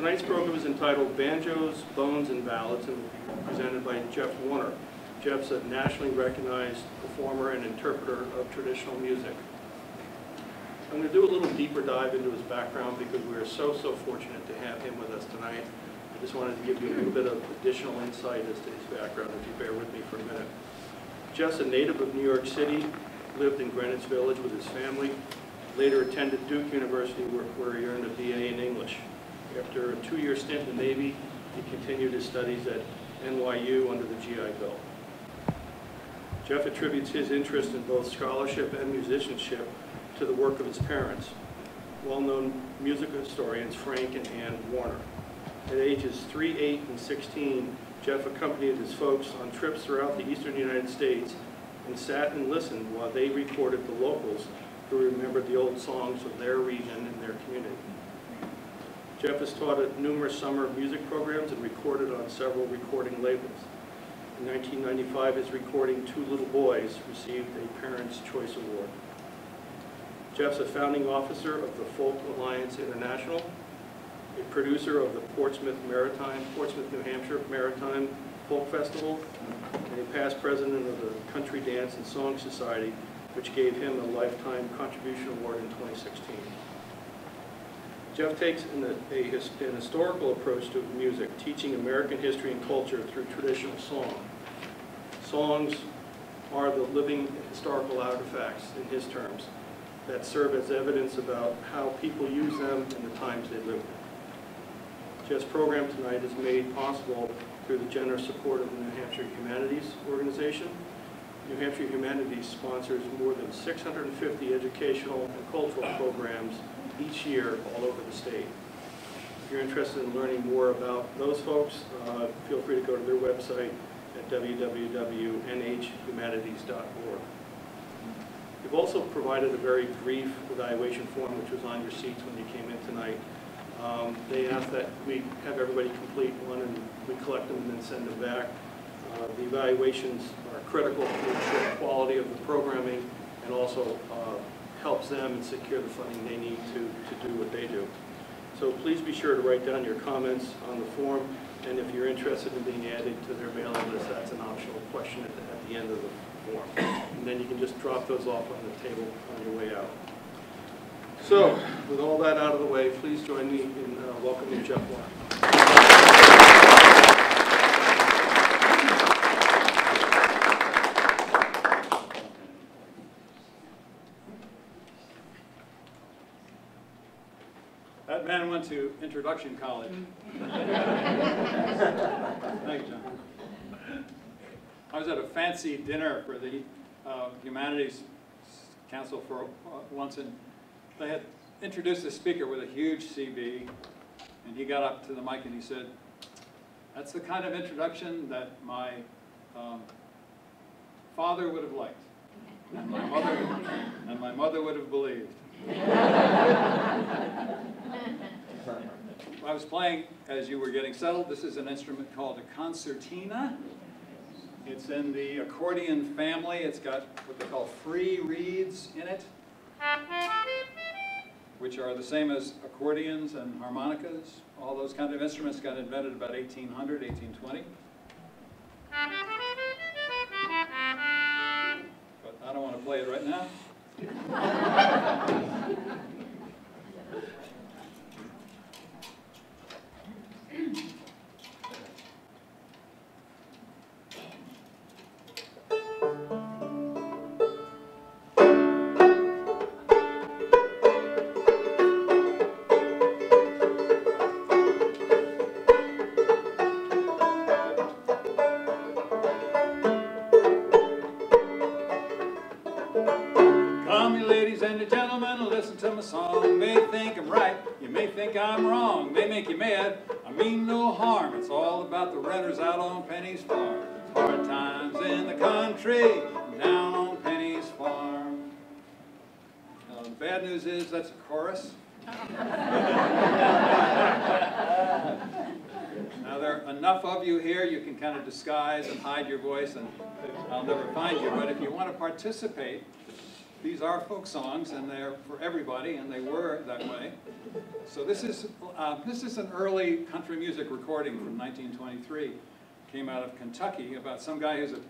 Tonight's program is entitled Banjoes, Bones, and Ballads and will be presented by Jeff Warner. Jeff's a nationally recognized performer and interpreter of traditional music. I'm going to do a little deeper dive into his background because we are so fortunate to have him with us tonight. I just wanted to give you a little bit of additional insight as to his background, if you bear with me for a minute. Jeff's a native of New York City, lived in Greenwich Village with his family, later attended Duke University where he earned a BA in English. After a 2-year stint in the Navy, he continued his studies at NYU under the GI Bill. Jeff attributes his interest in both scholarship and musicianship to the work of his parents, well-known music historians Frank and Ann Warner. At ages 3, 8, and 16, Jeff accompanied his folks on trips throughout the eastern United States and sat and listened while they recorded the locals who remembered the old songs of their region and their community. Jeff has taught at numerous summer music programs and recorded on several recording labels. In 1995, his recording Two Little Boys received a Parents' Choice Award. Jeff's a founding officer of the Folk Alliance International, a producer of the Portsmouth, New Hampshire Maritime Folk Festival, and a past president of the Country Dance and Song Society, which gave him a Lifetime Contribution Award in 2016. Jeff takes an historical approach to music, teaching American history and culture through traditional song. Songs are the living historical artifacts, in his terms, that serve as evidence about how people use them in the times they lived in. Jeff's program tonight is made possible through the generous support of the New Hampshire Humanities Organization. New Hampshire Humanities sponsors more than 650 educational and cultural programs each year all over the state. If you're interested in learning more about those folks, feel free to go to their website at www.nhhumanities.org. We've also provided a very brief evaluation form which was on your seats when you came in tonight. They asked that we have everybody complete one and we collect them and then send them back. The evaluations are critical to ensure the quality of the programming and also helps them and secure the funding they need to do what they do. So please be sure to write down your comments on the form, and if you're interested in being added to their mailing list, that's an optional question at the end of the form. And then you can just drop those off on the table on your way out. So, with all that out of the way, please join me in welcoming Jeff Warner. That man went to introduction college. Thank you, John. I was at a fancy dinner for the Humanities Council for once, and they had introduced a speaker with a huge CV, and he got up to the mic and he said, "That's the kind of introduction that my father would have liked, and my mother would have believed." I was playing, as you were getting settled, this is an instrument called a concertina. It's in the accordion family. It's got what they call free reeds in it, which are the same as accordions and harmonicas. All those kind of instruments got invented about 1800, 1820. But I don't want to play it right now. To my song, may think I'm right, you may think I'm wrong, may make you mad, I mean no harm, it's all about the renters out on Penny's farm. Hard times in the country, down on Penny's farm. The bad news is that's a chorus. Now there are enough of you here, you can kind of disguise and hide your voice and I'll never find you, but if you want to participate, these are folk songs, and they're for everybody, and they were that way. So this is an early country music recording from 1923. Came out of Kentucky about some guy who's a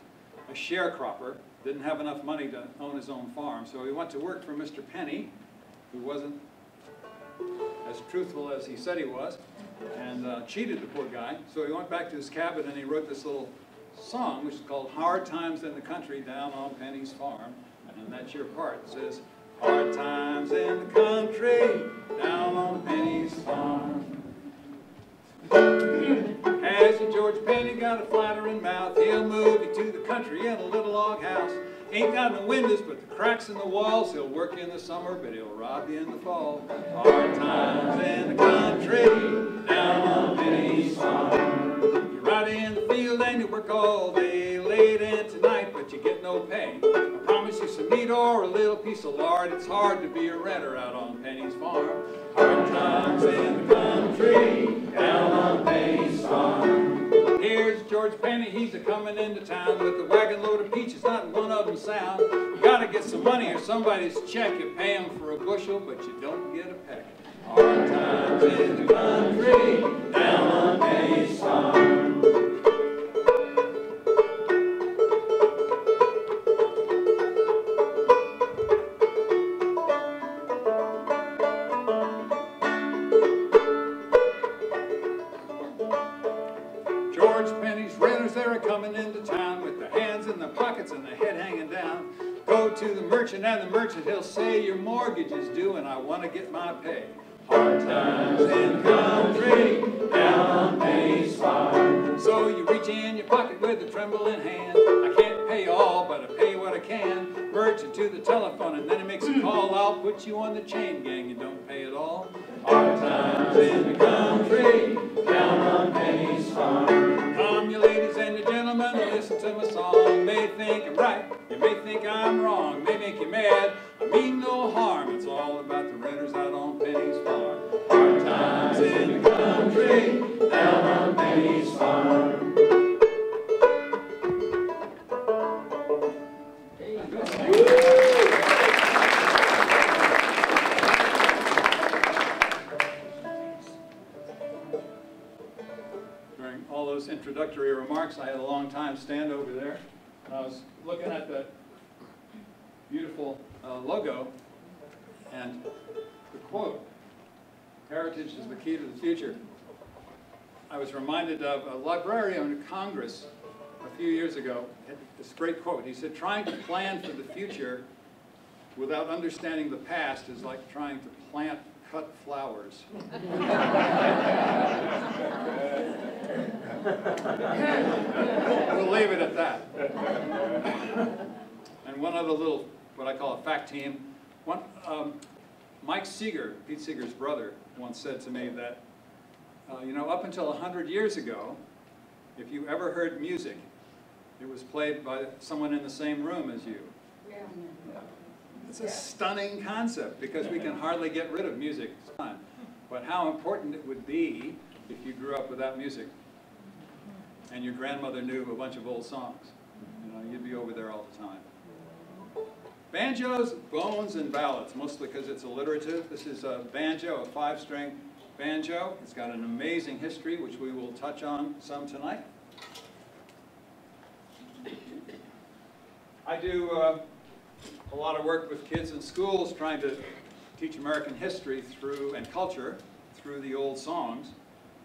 sharecropper, didn't have enough money to own his own farm, so he went to work for Mr. Penny, who wasn't as truthful as he said he was, and cheated the poor guy. So he went back to his cabin and he wrote this little song, which is called Hard Times in the Country Down on Penny's Farm. And that's your part. It says, hard times in the country down on Penny's farm. Has your George Penny got a flattering mouth? He'll move you to the country in a little log house. Ain't got no windows but the cracks in the walls. He'll work in the summer, but he'll rob you in the fall. Hard times in the country down on Penny's farm. You're out in the field and you work all day, late into night, but you get no pay. I promise you some meat or a little piece of lard. It's hard to be a renter out on Penny's farm. Hard times in the country down on Penny's farm. Here's George Penny, he's a-coming into town with a wagon load of peaches, not one of them sound. You gotta get some money or somebody's check. You pay him for a bushel, but you don't get a peck. Hard times in the country down on Penny's farm. Coming into town with their hands in their pockets and their head hanging down. Go to the merchant and the merchant, he'll say your mortgage is due and I want to get my pay. Hard times in the country down on Penny's farm. So you reach in your pocket with a trembling hand. I can't pay all, but I pay what I can. Merchant to the telephone and then he makes a call. I'll put you on the chain gang, you don't pay at all. Hard times in the country down on Penny's farm. Come, you ladies and you gentlemen, listen to my song. May think I'm right, you may think I'm wrong, may make you mad. I mean no harm, it's all about the renters out on Penny's farm. Hard times in the country, down on Penny's farm. All those introductory remarks, I had a long time stand over there. I was looking at the beautiful logo and the quote, "Heritage is the key to the future." I was reminded of a librarian in Congress a few years ago, had this great quote. He said, "Trying to plan for the future without understanding the past is like trying to plant cut flowers." We'll leave it at that. And one other little, what I call a fact team. Mike Seeger, Pete Seeger's brother, once said to me that, you know, up until 100 years ago, if you ever heard music, it was played by someone in the same room as you. Yeah. It's a stunning concept because we can hardly get rid of music. But how important it would be if you grew up without music and your grandmother knew a bunch of old songs. You know, you'd be over there all the time. Banjos, bones, and ballads, mostly because it's alliterative. This is a banjo, a 5-string banjo. It's got an amazing history, which we will touch on some tonight. I do a lot of work with kids in schools trying to teach American history through, and culture through the old songs.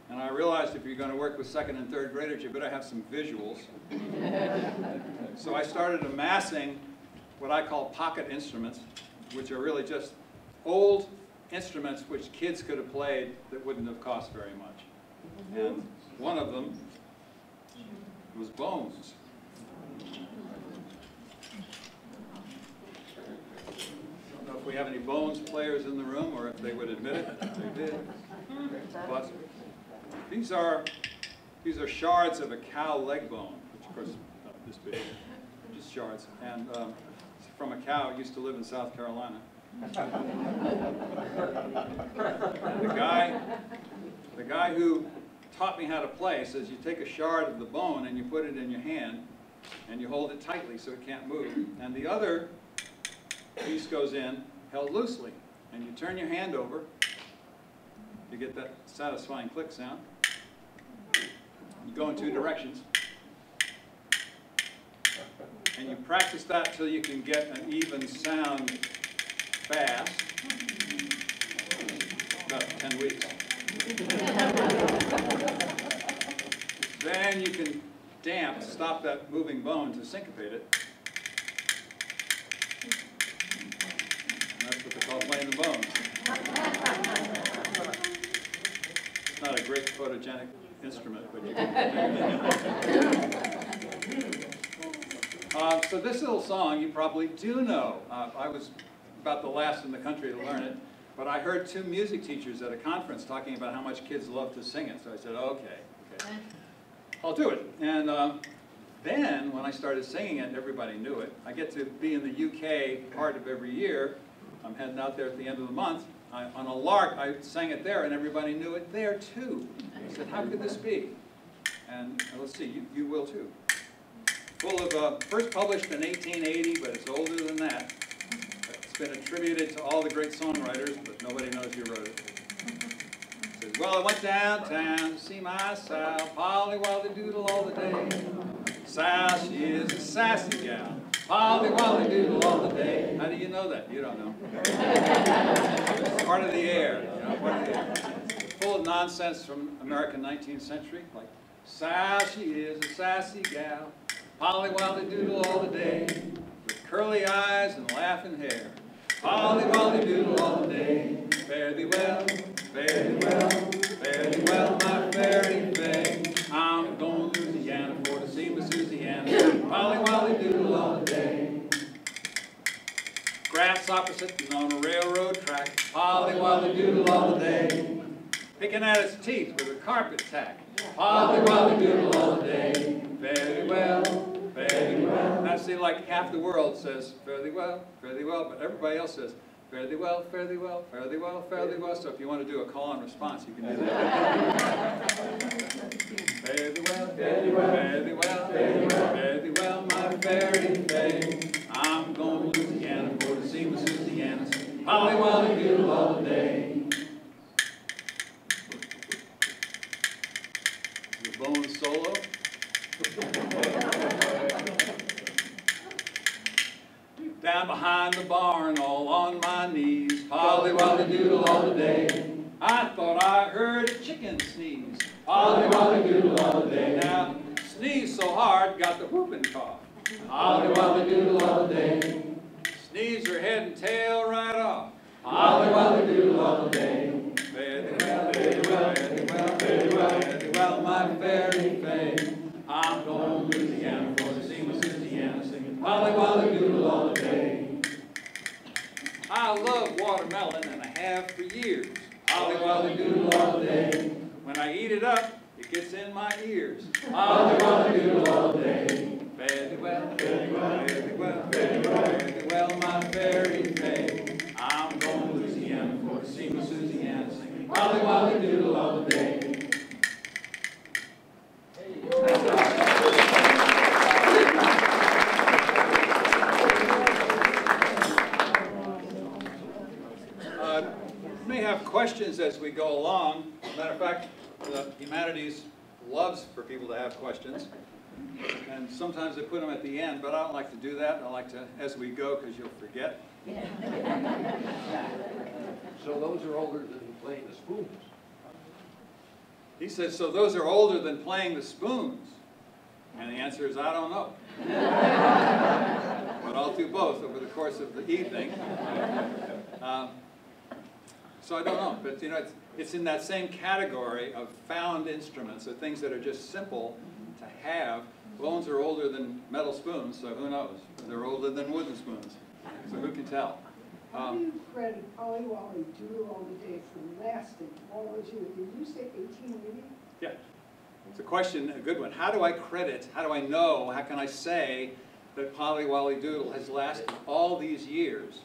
And I realized if you're going to work with 2nd and 3rd graders, you better have some visuals. So I started amassing what I call pocket instruments, which are really just old instruments which kids could have played that wouldn't have cost very much. And one of them was bones. I don't know if we have any bones players in the room or if they would admit it. They did. But these are shards of a cow leg bone, which of course not this big, just shards. And from a cow, used to live in South Carolina. The guy who taught me how to play says you take a shard of the bone and you put it in your hand and you hold it tightly so it can't move. And the other piece goes in, held loosely, and you turn your hand over, you get that satisfying click sound. You go in two directions, and you practice that till you can get an even sound fast. About 10 weeks. Then you can damp, stop that moving bone to syncopate it. And that's what they call playing the bones. It's not a great photogenic instrument, but you can. So this little song you probably do know. I was about the last in the country to learn it, but I heard two music teachers at a conference talking about how much kids love to sing it. So I said, okay, I'll do it. And then when I started singing it, everybody knew it. I get to be in the UK part of every year. I'm heading out there at the end of the month. On a lark, I sang it there, and everybody knew it there too. I said, how could this be? And let's see, you will too. Full of, first published in 1880, but it's older than that. It's been attributed to all the great songwriters, but nobody knows who wrote it. It says, well, I went downtown to see my Sal, polly-wolly-doodle all the day. Sal, she is a sassy gal, polly-wolly-doodle all the day. How do you know that? You don't know. It's part of the air, you know, part of the air. Full of nonsense from American 19th century, like, Sal, she is a sassy gal, polly-wolly-doodle all the day, with curly eyes and laughing hair. Polly-wolly-doodle all the day. Fare thee well, fare thee well, fare thee well, my fairy thing. I'm going to Louisiana for to see Miss Louisiana. Polly-wolly-doodle all the day. Grasshopper sitting on a railroad track. Polly-wolly-doodle all the day. Picking at its teeth with a carpet tack. Polly-wolly-doodle all the day. Fare thee well, fare thee well. I see like half the world says fare thee well, but everybody else says fare thee well, fare thee well, fare thee well, fare thee well. So if you want to do a call and response, you can do that. Fare thee well, fare thee well, fare thee well, fare thee well, my fairy thing. I'm going to Louisiana for to see Miss Louisiana. Polly-wolly-doodle all the day. The bone solo. Down behind the barn, all on my knees, polly-wolly-doodle all the day. I thought I heard a chicken sneeze, polly-wolly-doodle all the day. Now, sneeze so hard, got the whooping cough, polly-wolly-doodle all the day. Sneeze your head and tail right off, polly-wolly-doodle all the day. Fare thee well, fare thee well, fare thee well, fare thee well, fare thee well, my fairy thing. I'm going to Louisiana for to see Miss Louisiana singing polly-wolly-doodle all the day. I love watermelon and I have for years. Polly-wolly-doodle all the day. When I eat it up, it gets in my ears. Polly-wolly-doodle all the day. Fare thee well, fare thee well, fare thee well, fare thee well, fare thee well, my fairy thing. I'm going to Louisiana for to see Miss Louisiana singing polly-wolly-doodle all the day. May have questions as we go along. As a matter of fact, the humanities loves for people to have questions, and sometimes they put them at the end, but I don't like to do that. I like to as we go because you'll forget. So those are older than playing the spoons. He says, so those are older than playing the spoons. And the answer is, I don't know. But I'll do both over the course of the evening. So I don't know, but you know, it's in that same category of found instruments, or things that are just simple to have. Bones are older than metal spoons, so who knows? They're older than wooden spoons, so who can tell? How do you credit polly-wolly-doodle all the day for lasting all those years? Did you say 1880? Yeah, it's a question, a good one. How do I credit, how do I know, how can I say that polly-wolly-doodle has lasted all these years?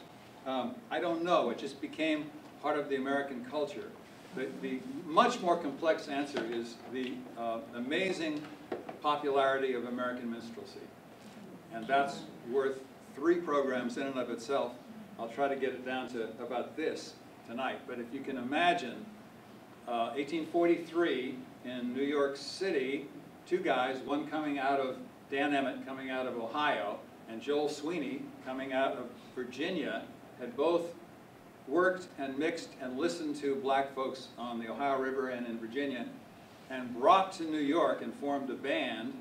I don't know, it just became part of the American culture. The much more complex answer is the amazing popularity of American minstrelsy. And that's worth 3 programs in and of itself. I'll try to get it down to about this tonight. But if you can imagine, 1843 in New York City, two guys, one coming out of, Dan Emmett coming out of Ohio, and Joel Sweeney coming out of Virginia, had both worked and mixed and listened to black folks on the Ohio River and in Virginia, and brought to New York and formed a band,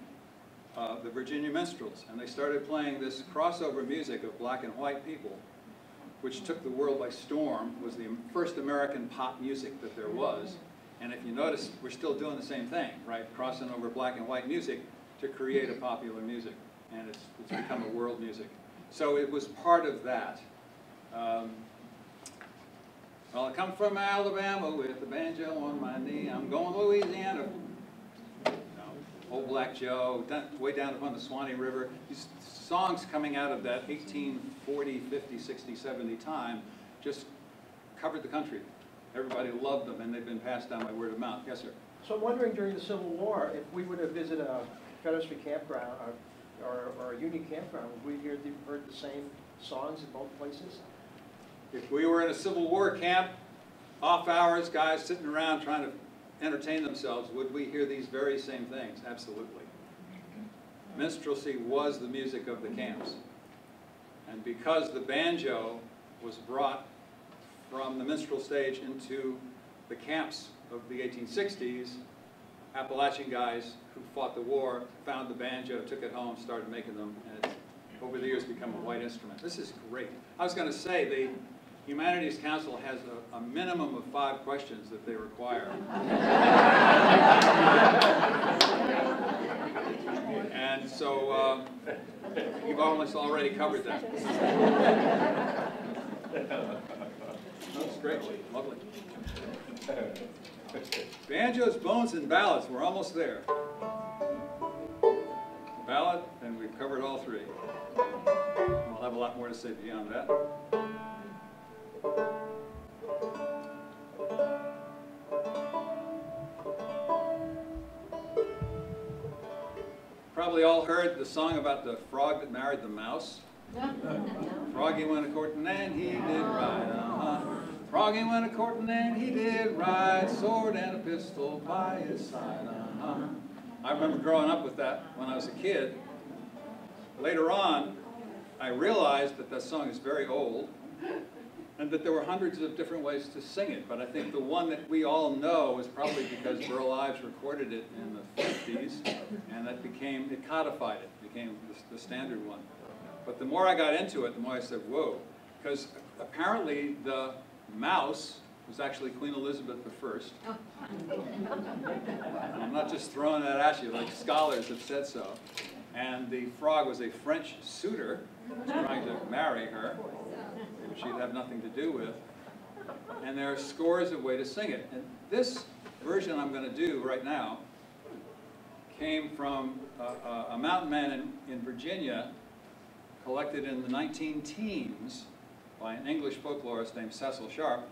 the Virginia Minstrels. And they started playing this crossover music of black and white people, which took the world by storm. Was the first American pop music that there was. And if you notice, we're still doing the same thing, right? Crossing over black and white music to create a popular music. And it's become a world music. So it was part of that. Well, I come from Alabama with a banjo on my knee. I'm going to Louisiana. Old Black Joe, way down upon the Swanee River. These songs coming out of that 1840, 50, 60, 70 time just covered the country. Everybody loved them, and they've been passed down by word of mouth. Yes, sir? So I'm wondering, during the Civil War, if we were to visit a Confederacy campground or a Union campground, would we heard the same songs in both places? If we were in a Civil War camp, off hours, guys sitting around trying to entertain themselves, would we hear these very same things? Absolutely. Minstrelsy was the music of the camps. And because the banjo was brought from the minstrel stage into the camps of the 1860s, Appalachian guys who fought the war found the banjo, took it home, started making them, and it's over the years become a white instrument. This is great. I was going to say, the Humanities Council has a minimum of 5 questions that they require. And so you've almost already covered that. That's great. Lovely. Banjos, bones, and ballads. We're almost there. Ballad, and we've covered all 3. We'll have a lot more to say beyond that. Probably all heard the song about the frog that married the mouse. Froggy went a-courting and he did ride, Froggy went a-courting and he did ride, sword and a pistol by his side, I remember growing up with that when I was a kid. Later on, I realized that that song is very old, and that there were hundreds of different ways to sing it, but I think the one that we all know is probably because Burl Ives recorded it in the 50s, and it codified it, became the standard one. But the more I got into it, the more I said, whoa, because apparently the mouse was actually Queen Elizabeth I. I'm not just throwing that at you, like scholars have said so. And the frog was a French suitor who was trying to marry her, which she'd have nothing to do with. And there are scores of ways to sing it. And this version I'm going to do right now came from a mountain man in Virginia, collected in the 19-teens by an English folklorist named Cecil Sharp,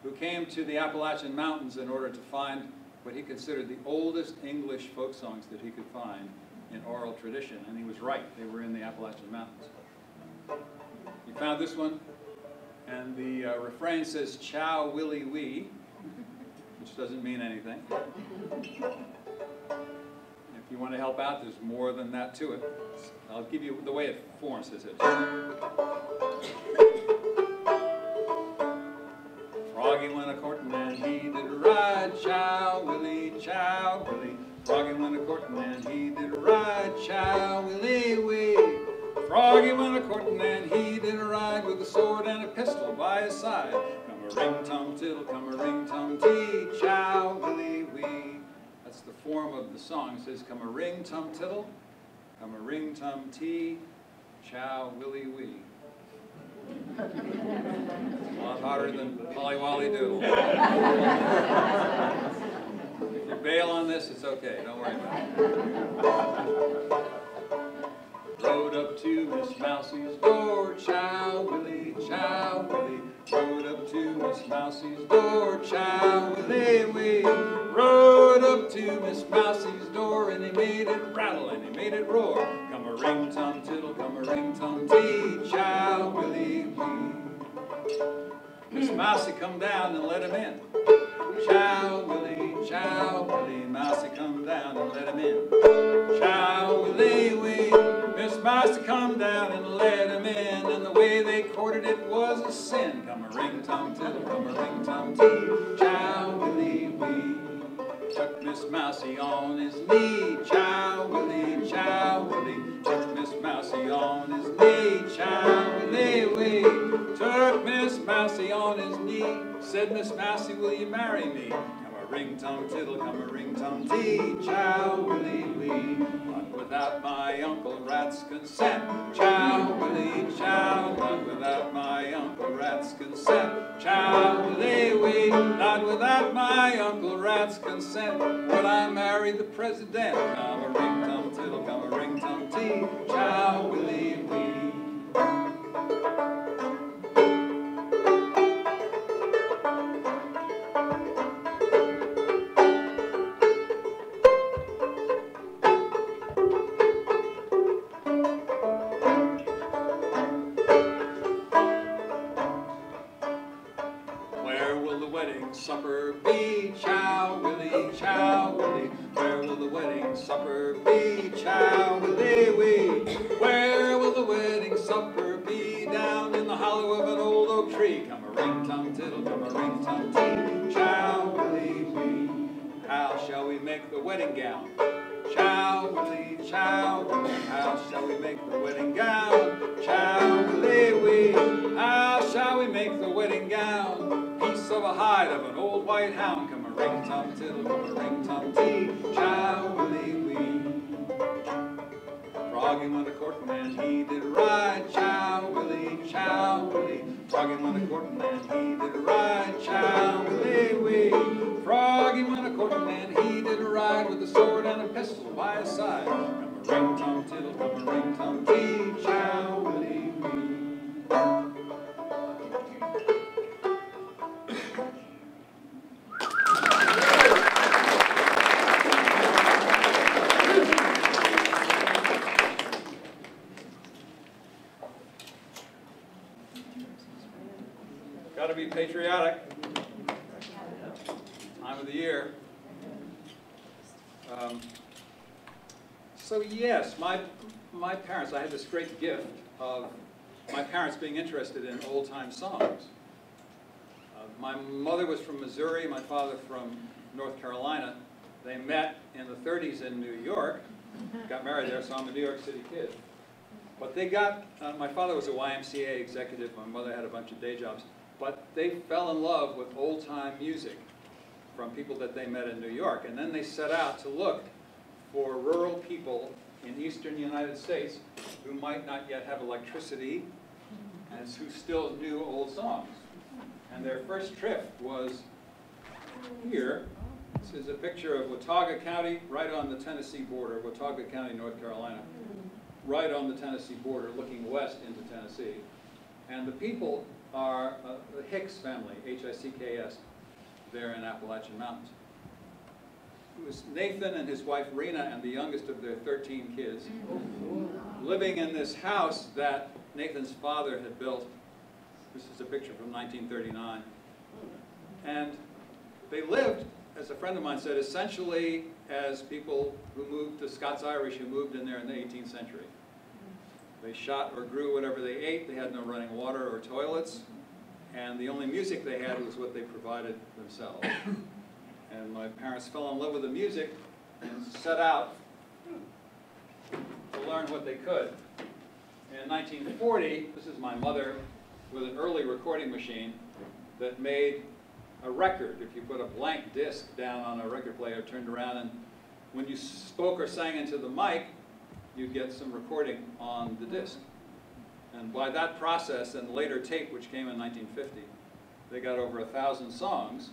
who came to the Appalachian Mountains in order to find what he considered the oldest English folk songs that he could find in oral tradition. And he was right. They were in the Appalachian Mountains. He found this one, and the refrain says, "Chow willy wee," which doesn't mean anything. If you want to help out, there's more than that to it. I'll give you the way it forms. It says, Froggy went a-courting and he did ride, chow willy, chow willy. Froggy went a-courting and he did ride, chow willy wee. Froggy went a-courting and he did ride with a sword and a pistol by his side. Come-a-ring-tum-tiddle, come-a-ring-tum-tee, chow willy wee. That's the form of the song. It says, come-a-ring-tum-tiddle, come-a-ring-tum-tee, chow willy wee. A lot harder than Polly Wolly Doodle. If you bail on this, it's okay. Don't worry about it. Rode up to Miss Mousie's door, chow willy, chow willy. Rode up to Miss Mousie's door, chow willy wee. Rode up to Miss Mousie's door, and he made it rattle and he made it roar. Come-a-ring-tum-tiddle, come-a-ring-tum-tee, chow willy wee. Miss Mousie, come down and let him in. Chow Willie, Mousie, come down and let him in. Chow Willie, wee, Miss Mousie, come down and let him in. And the way they courted it was a sin. Come a ring tum tiddle, come a ring tum tee. Chow Willie, wee. Took Miss Mousie on his knee. Chow Willie, took Miss Mousie on his knee. Chow Willie, wee. Took Miss Mousie on his knee. Said, Miss Mousie, will you marry me? Come a ring tum tiddle, come a ring tum tee. Chow Willie, wee. Not without my Uncle Rat's consent. Chow Willie, chow. Not without my Uncle Rat's consent. Chow Willie, wee. Not without my Uncle Rat's consent. Would I marry the president? Come a ring tum tiddle, come a ring tum tee. Chow Willie, wee. Where will the wedding supper be? Chow Willie, chow Willie. Where will the wedding supper be? Chow Willie, wee. Where will the wedding supper be? Down in the hollow of an old oak tree. Come a ring tum tiddle, come a ring tum tee. Chow Willie, wee. How shall we make the wedding gown? Chow Willie, chow Willie. How shall we make the wedding gown? Chow Willie, wee. How shall we make the wedding gown? Piece of a hide of an old white hound. Come a ring tum tiddle, come a ring tum tee. Chow Willie, wee. Froggy went a courting and he did ride. Chow Willie, chow Willie. Froggy went a courting and he did ride. Chow Willie, wee. Froggy went a courting and he did ride with a sword and a pistol by his side. Come a ring tum tiddle, come a ring tum tee. Chow Willie, wee. Got to be patriotic. Time of the year. So yes, my parents, I had this great gift of my parents being interested in old-time songs. My mother was from Missouri, my father from North Carolina. They met in the 30s in New York, got married there, so I'm a New York City kid. But they got, my father was a YMCA executive, my mother had a bunch of day jobs, but they fell in love with old-time music from people that they met in New York. And then they set out to look for rural people in eastern United States who might not yet have electricity and who still knew old songs. And their first trip was here. This is a picture of Watauga County, right on the Tennessee border, Watauga County, North Carolina, right on the Tennessee border, looking west into Tennessee. And the people are the Hicks family, H-I-C-K-S, there in Appalachian Mountains. It was Nathan and his wife Rena and the youngest of their 13 kids living in this house that Nathan's father had built. This is a picture from 1939. And they lived, as a friend of mine said, essentially as people who moved, the Scots-Irish who moved in there in the 18th century. They shot or grew whatever they ate. They had no running water or toilets. And the only music they had was what they provided themselves. And my parents fell in love with the music and set out to learn what they could. In 1940, this is my mother with an early recording machine that made a record. If you put a blank disc down on a record player, turned around, and when you spoke or sang into the mic, you'd get some recording on the disc. And by that process, and later tape, which came in 1950, they got over 1,000 songs,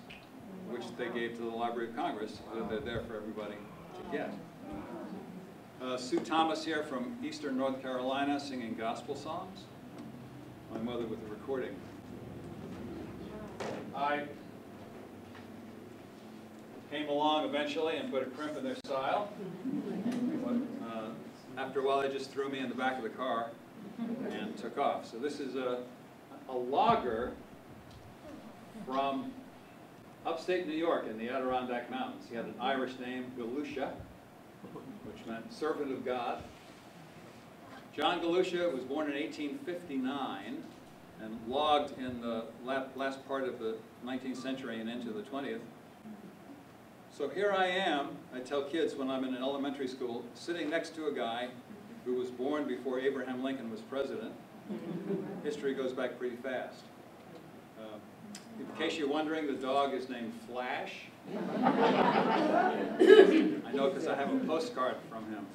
which they gave to the Library of Congress, so they're there for everybody to get. Sue Thomas here from eastern North Carolina singing gospel songs. My mother with the recording. I came along eventually and put a crimp in their style. But after a while, they just threw me in the back of the car and took off. So this is a logger from upstate New York in the Adirondack Mountains. He had an Irish name, Galusha, which meant servant of God. John Galusha was born in 1859 and logged in the last part of the 19th century and into the 20th. So here I am, I tell kids when I'm in an elementary school, sitting next to a guy who was born before Abraham Lincoln was president. History goes back pretty fast. In case you're wondering, the dog is named Flash. I know because I have a postcard from him.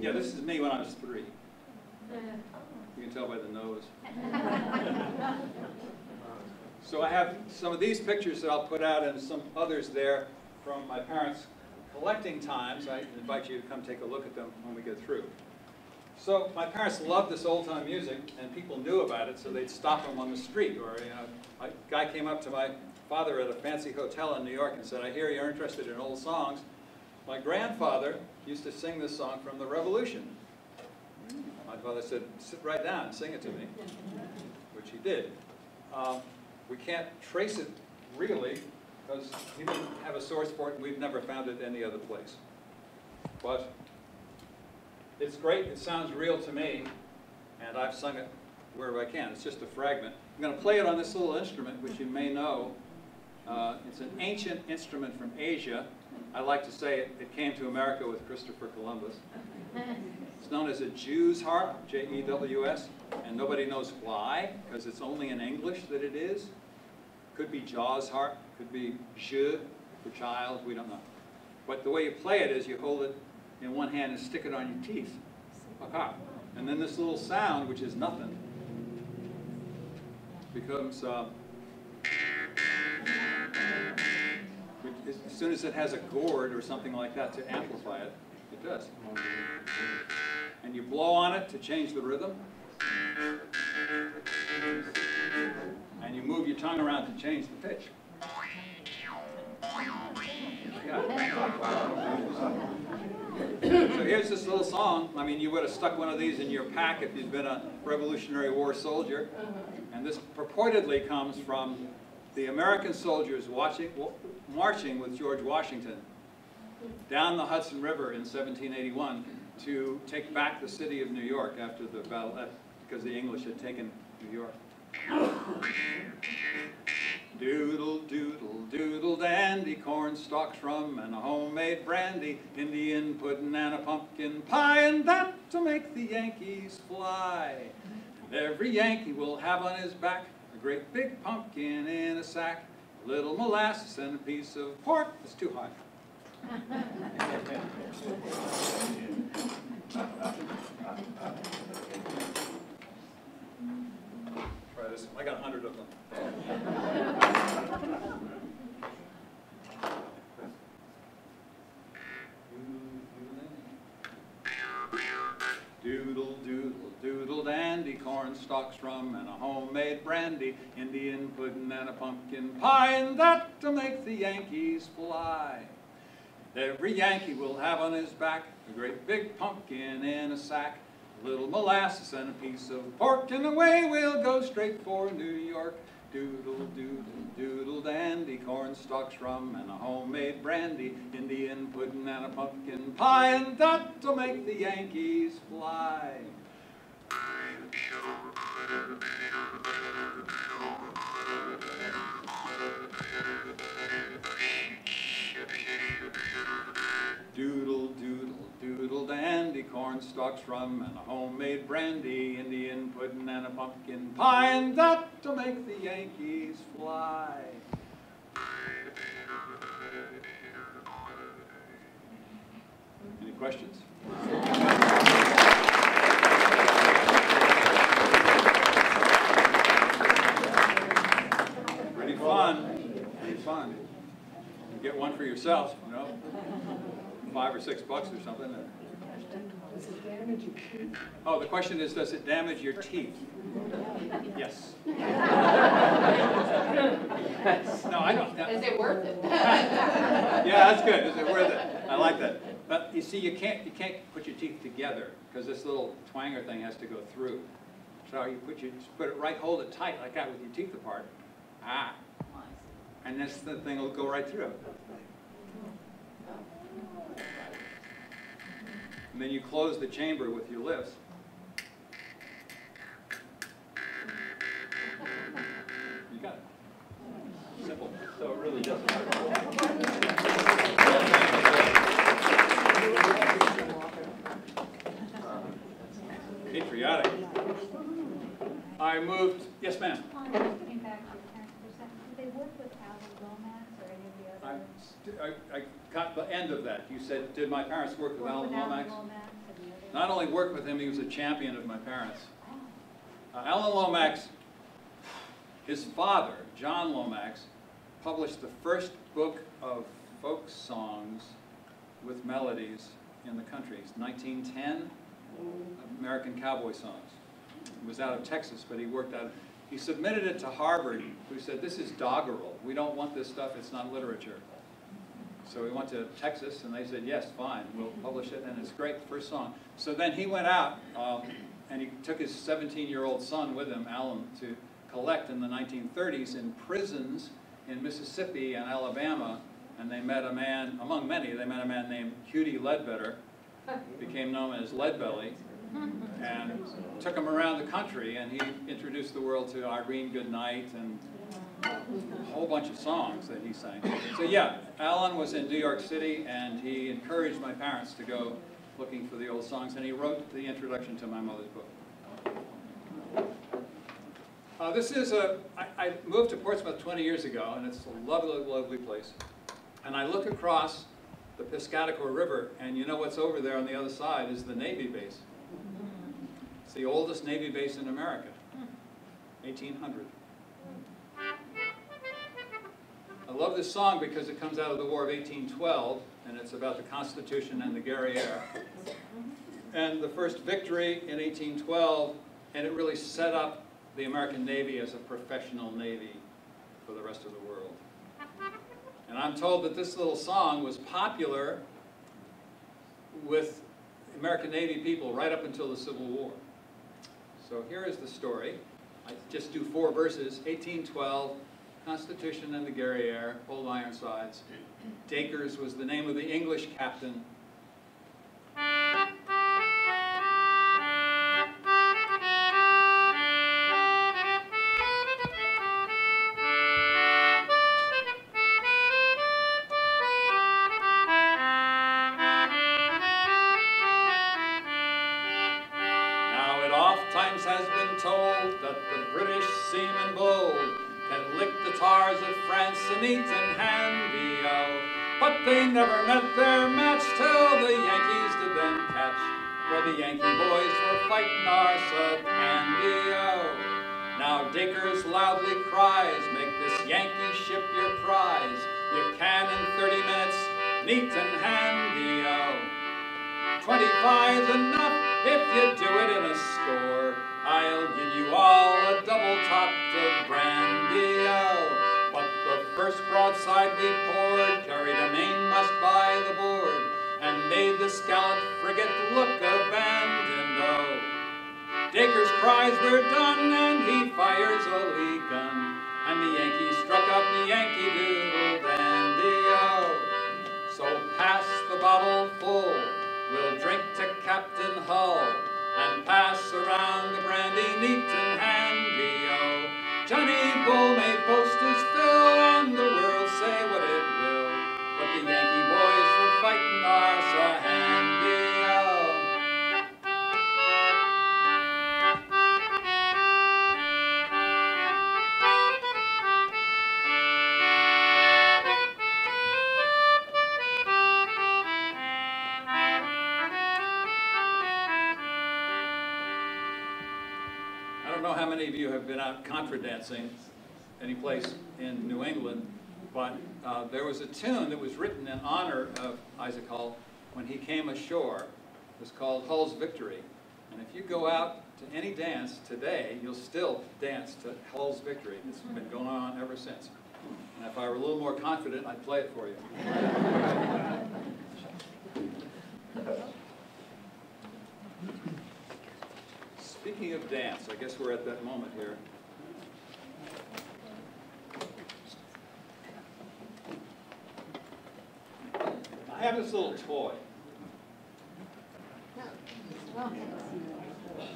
Yeah, this is me when I was 3. You can tell by the nose. So I have some of these pictures that I'll put out and some others there from my parents' collecting times. I invite you to come take a look at them when we get through. So my parents loved this old-time music, and people knew about it, so they'd stop them on the street. Or, you know, a guy came up to my father at a fancy hotel in New York and said, "I hear you're interested in old songs. My grandfather used to sing this song from the Revolution." My father said, "Sit right down and sing it to me," which he did. We can't trace it really, because he didn't have a source for it, and we've never found it any other place. But it's great, it sounds real to me, and I've sung it wherever I can. It's just a fragment. I'm going to play it on this little instrument, which you may know. It's an ancient instrument from Asia. I like to say it came to America with Christopher Columbus. It's known as a Jew's harp, J-E-W-S, and nobody knows why, because it's only in English that it is. Could be Jaws harp, could be je for child, we don't know. But the way you play it is you hold it in one hand and stick it on your teeth. And then this little sound, which is nothing, becomes, as soon as it has a gourd or something like that to amplify it, it does. And you blow on it to change the rhythm. And you move your tongue around to change the pitch. So here's this little song. I mean, you would have stuck one of these in your pack if you'd been a Revolutionary War soldier. And this purportedly comes from the American soldiers marching with George Washington down the Hudson River in 1781 to take back the city of New York after the battle, because the English had taken New York. Doodle, doodle, doodle dandy, corn stalks, rum, and a homemade brandy, Indian pudding and a pumpkin pie, and that to make the Yankees fly. And every Yankee will have on his back a great big pumpkin in a sack, a little molasses and a piece of pork. It's too high. Try this one. I got 100 of them. Doodle, doodle, doodle dandy, corn stalks, rum, and a homemade brandy, Indian pudding and a pumpkin pie, and that to make the Yankees fly. Every Yankee will have on his back a great big pumpkin in a sack, a little molasses and a piece of pork, and away we'll go straight for New York. Doodle, doodle, doodle dandy, corn stalks, rum, and a homemade brandy, Indian pudding and a pumpkin pie, and that to make the Yankees fly. Doodle, doodle, doodle dandy, corn stalks, rum, and a homemade brandy, Indian pudding and a pumpkin pie, and that to make the Yankees fly. Any questions? Pretty fun. Pretty fun. You get one for yourself, you know. $5 or $6 or something. Does it damage your teeth? Oh, the question is, does it damage your teeth? Yes. No, I don't. Is it worth it? Yeah, that's good. Is it worth it? I like that. But you see, you can't put your teeth together because this little twanger thing has to go through. So you put it right, hold it tight like that with your teeth apart. Ah. And this the thing will go right through. And then you close the chamber with your lips. You got it. Simple. So it really doesn't matter. Patriotic. I moved, yes ma'am. Getting back to your parents for a second, did they work with Alan Lomax or any of the others? I got the end of that. You said, did my parents work with Alan Lomax? and the others? Not only worked with him, he was a champion of my parents. Alan Lomax, his father, John Lomax, published the first book of folk songs with melodies in the country. It's 1910, American cowboy songs. He was out of Texas, but he worked out. He submitted it to Harvard, who said, this is doggerel. We don't want this stuff. It's not literature. So he went to Texas, and they said, yes, fine, we'll publish it, and it's great, the first song. So then he went out, and he took his 17-year-old son with him, Alan, to collect in the 1930s in prisons in Mississippi and Alabama, and they met a man, among many, they met a man named Hughie Ledbetter, became known as Leadbelly, and took him around the country, and he introduced the world to Irene Goodnight and a whole bunch of songs that he sang. So yeah, Alan was in New York City, and he encouraged my parents to go looking for the old songs, and he wrote the introduction to my mother's book. I moved to Portsmouth 20 years ago, and it's a lovely, lovely place. And I look across the Piscataqua River, and you know what's over there on the other side is the Navy base. It's the oldest Navy base in America, 1800. I love this song because it comes out of the War of 1812, and it's about the Constitution and the Guerriere. And the first victory in 1812, and it really set up the American Navy as a professional Navy for the rest of the world. And I'm told that this little song was popular with American Navy people right up until the Civil War. So here is the story. I just do 4 verses. 1812, Constitution and the Guerriere, Old Ironsides. Dacres was the name of the English captain. Has been told that the British seamen bold can lick the tars of France in eat and handy-o. But they never met their match till the Yankees did them catch, for the Yankee boys were fighting our sub-handy-o. Now Dacres loudly cries, make this Yankee ship your prize. You can in 30 minutes, neat and handy-o. 25's enough if you do it in a score. I'll give you all a double-topped of brandy-o. But the first broadside we poured carried a mainmast by the board and made the gallant frigate look abandoned-o. Dacres cries, we're done, and he fires a lee gun, and the Yankees struck up the Yankee Doodle Dandy-o. So pass the bottle full, we'll drink to Captain Hull, and pass around the brandy neat and handy-o. Johnny Bull may boast his fill, and the world say what it will, but the Yankee boys were fighting our handy-o. I don't know how many of you have been out contra dancing any place in New England, but there was a tune that was written in honor of Isaac Hull when he came ashore. It was called Hull's Victory. And if you go out to any dance today, you'll still dance to Hull's Victory. It's been going on ever since. And if I were a little more confident, I'd play it for you. Speaking of dance, I guess we're at that moment here. I have this little toy.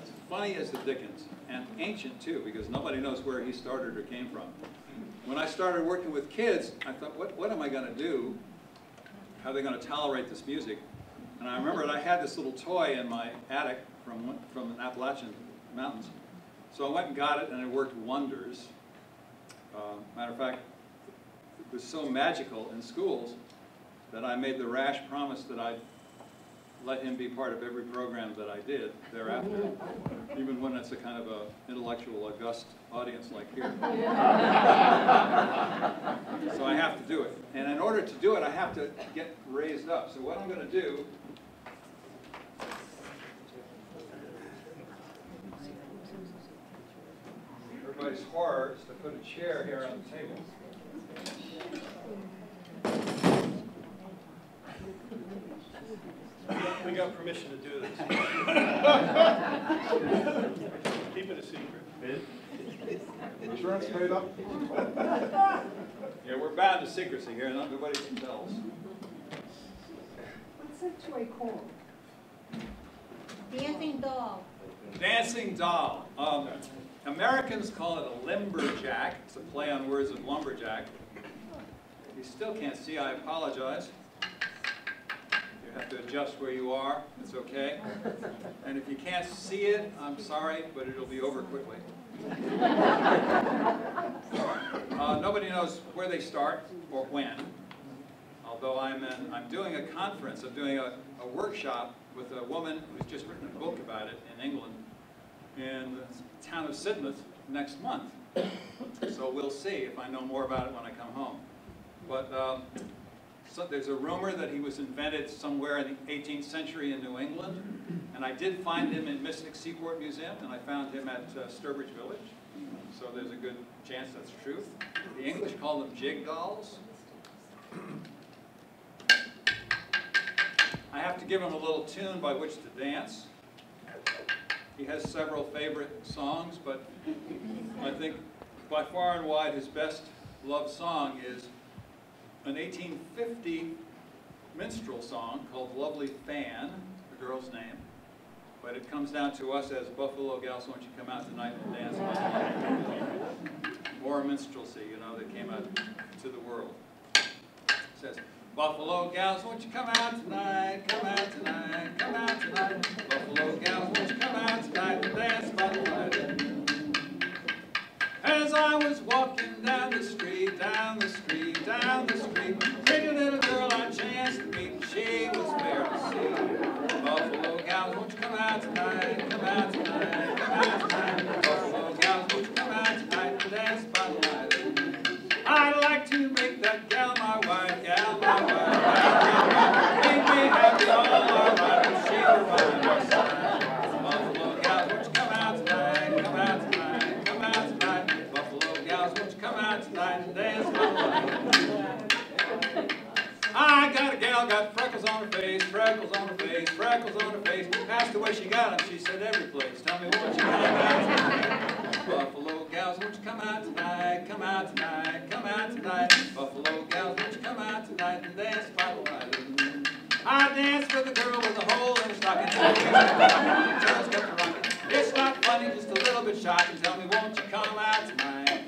It's funny as the dickens, and ancient too, because nobody knows where he started or came from. When I started working with kids, I thought, what am I going to do? How are they going to tolerate this music? And I remembered I had this little toy in my attic from the Appalachian Mountains. So I went and got it, and it worked wonders. Matter of fact, it was so magical in schools that I made the rash promise that I'd let him be part of every program that I did thereafter, even when it's a kind of a intellectual, august audience like here. So I have to do it. And in order to do it, I have to get raised up. So what I'm going to do, everybody's horror is to put a chair here on the table. We got permission to do this. Keep it a secret. Insurance paid up? Yeah, we're bound to secrecy here, nobody can tell us. What's that toy called? Dancing doll. Dancing doll. Americans call it a limberjack. It's a play on words of lumberjack. If you still can't see, I apologize. You have to adjust where you are. It's okay. And if you can't see it, I'm sorry, but it'll be over quickly. Nobody knows where they start or when. Although I'm doing a conference, I'm doing a workshop with a woman who's just written a book about it in England, in the town of Sidmouth next month. So we'll see if I know more about it when I come home. But so there's a rumor that he was invented somewhere in the 18th century in New England, and I did find him in Mystic Seaport Museum, and I found him at Sturbridge Village. So there's a good chance that's true. The English call them jig dolls. I have to give him a little tune by which to dance. He has several favorite songs, but I think by far and wide his best loved song is an 1850 minstrel song called Lovely Fan, the girl's name. But it comes down to us as Buffalo Gals, won't you come out tonight and dance? More minstrelsy, you know, that came out to the world. It says, Buffalo Gals, won't you come out tonight, come out tonight, come out tonight. Buffalo Gals, won't you come out tonight and dance by the light. As I was walking down the street, down the street, down the street, pretty little girl I chanced to meet, she was fair to see. Buffalo Gals, won't you come out tonight, come out tonight, come out tonight. Buffalo Gals, won't you come out tonight and dance by the light. I'd like to make that gal my wife, gal my wife, gal my wife. Make me happy all our life, and she'll ride my side. Buffalo Gals, won't you come out tonight, come out tonight, come out tonight. Buffalo Gals, won't you come out tonight and dance by the light. I got a gal, got freckles on her face, freckles on her face, freckles on her face. Asked her where she got them, she said every place. Tell me, won't you come out tonight? Buffalo Gals, won't you come out tonight, come out tonight, come out tonight. Buffalo Gals, won't you come out tonight and dance by the light. I danced with a girl with a hole in her stocking. Just kept rocking. It's not funny, just a little bit shocking. Tell me, won't you come out tonight?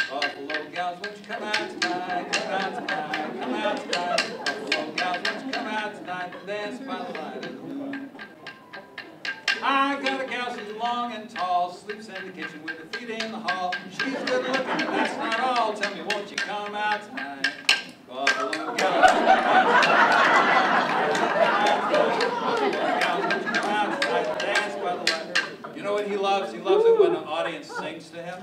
Buffalo Gals, won't you come out tonight, come out tonight, come out tonight. Buffalo Gals, won't you come out tonight and dance by the light of the moon. I got a gal, she's long and tall, sleeps in the kitchen with her feet in the hall. She's good looking, but that's not all. Tell me, won't you come out tonight? Buffalo Gals, won't you come out tonight and dance by the light? You know what he loves? He loves it when the audience sings to him.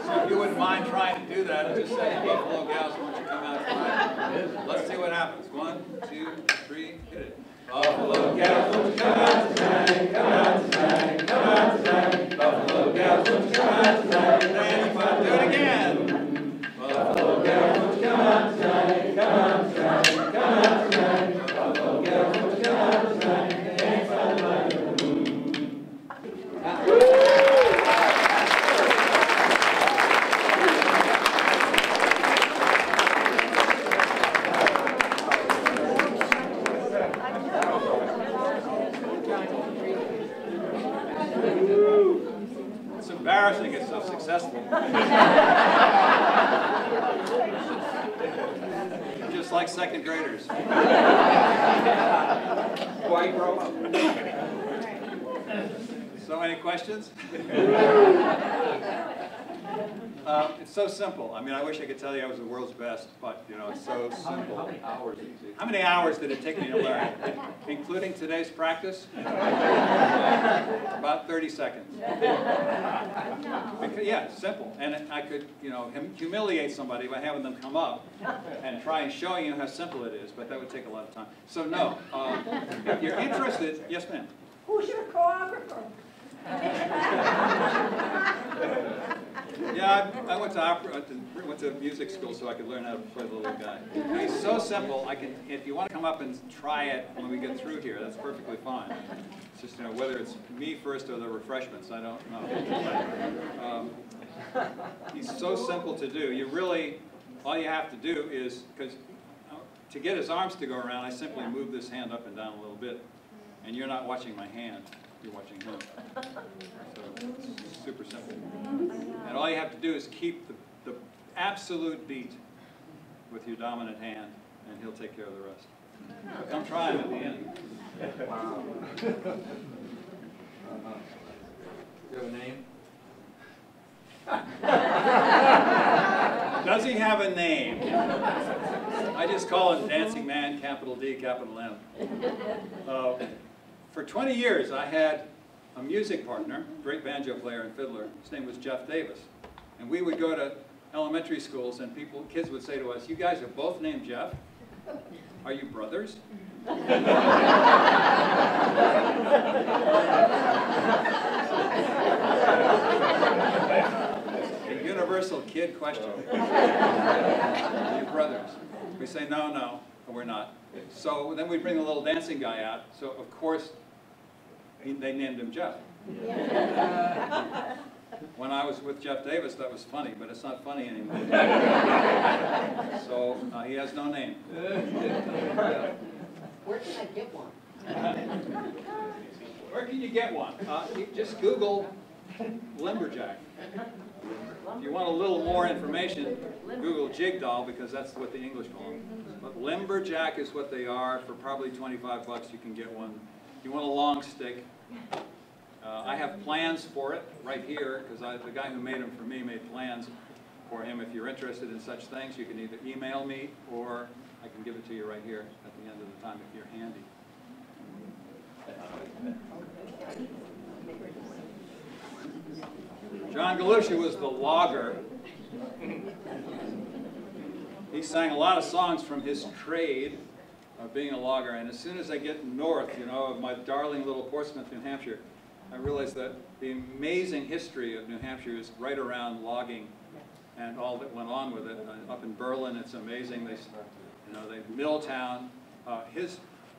So if you wouldn't mind trying to do that and just say, Buffalo Gals, won't you come out tonight? Let's see what happens. 1, 2, 3, hit it. Buffalo Gals, won't you come out tonight, come out tonight, come out tonight. Buffalo Gals, won't you come out tonight and dance by the light? Do it again. Buffalo Gals, won't you come out tonight, come out tonight, come out tonight. thing is so successful. Just like second graders. Why grow up? So any questions? It's so simple. I mean, I wish I could tell you I was the world's best, but you know, it's so simple. How many hours did it take me to learn? Including today's practice? About 30 seconds. Because, yeah, simple. And I could, you know, humiliate somebody by having them come up and try and show you how simple it is, but that would take a lot of time. So no, if you're interested, yes ma'am. Who's your choreographer? Yeah, I went to opera, went to music school so I could learn how to play the little guy. It's so simple. I can, if you want to come up and try it when we get through here, that's perfectly fine. It's just, you know, whether it's me first or the refreshments, I don't know. He's so simple to do. You really, all you have to do is, because to get his arms to go around, I simply move this hand up and down a little bit, and you're not watching my hand. You're watching him. So it's super simple. And all you have to do is keep the absolute beat with your dominant hand, and he'll take care of the rest. Come try him at the end. Wow. You have a name? Does he have a name? I just call him Dancing Man, capital D, capital M. For 20 years, I had a music partner, great banjo player and fiddler. His name was Jeff Davis. And we would go to elementary schools, and kids would say to us, "You guys are both named Jeff? Are you brothers?" A universal kid question. Are you brothers? We say, no, we're not. So then we bring a little dancing guy out. So of course, they named him Jeff. When I was with Jeff Davis, that was funny, but it's not funny anymore. So he has no name. Where can I get one? Where can you get one? You just Google Limberjack. If you want a little more information, Google Jig Doll, because that's what the English call them. But Limberjack is what they are. For probably 25 bucks, you can get one. You want a long stick. I have plans for it right here, because the guy who made them for me made plans for him. If you're interested in such things, you can either email me, or I can give it to you right here at the end of the time if you're handy. John Galusha was the logger. He sang a lot of songs from his trade of being a logger, and as soon as I get north, you know, of my darling little Portsmouth, New Hampshire, I realized that the amazing history of New Hampshire is right around logging and all that went on with it. Up in Berlin, it's amazing. They Milltown.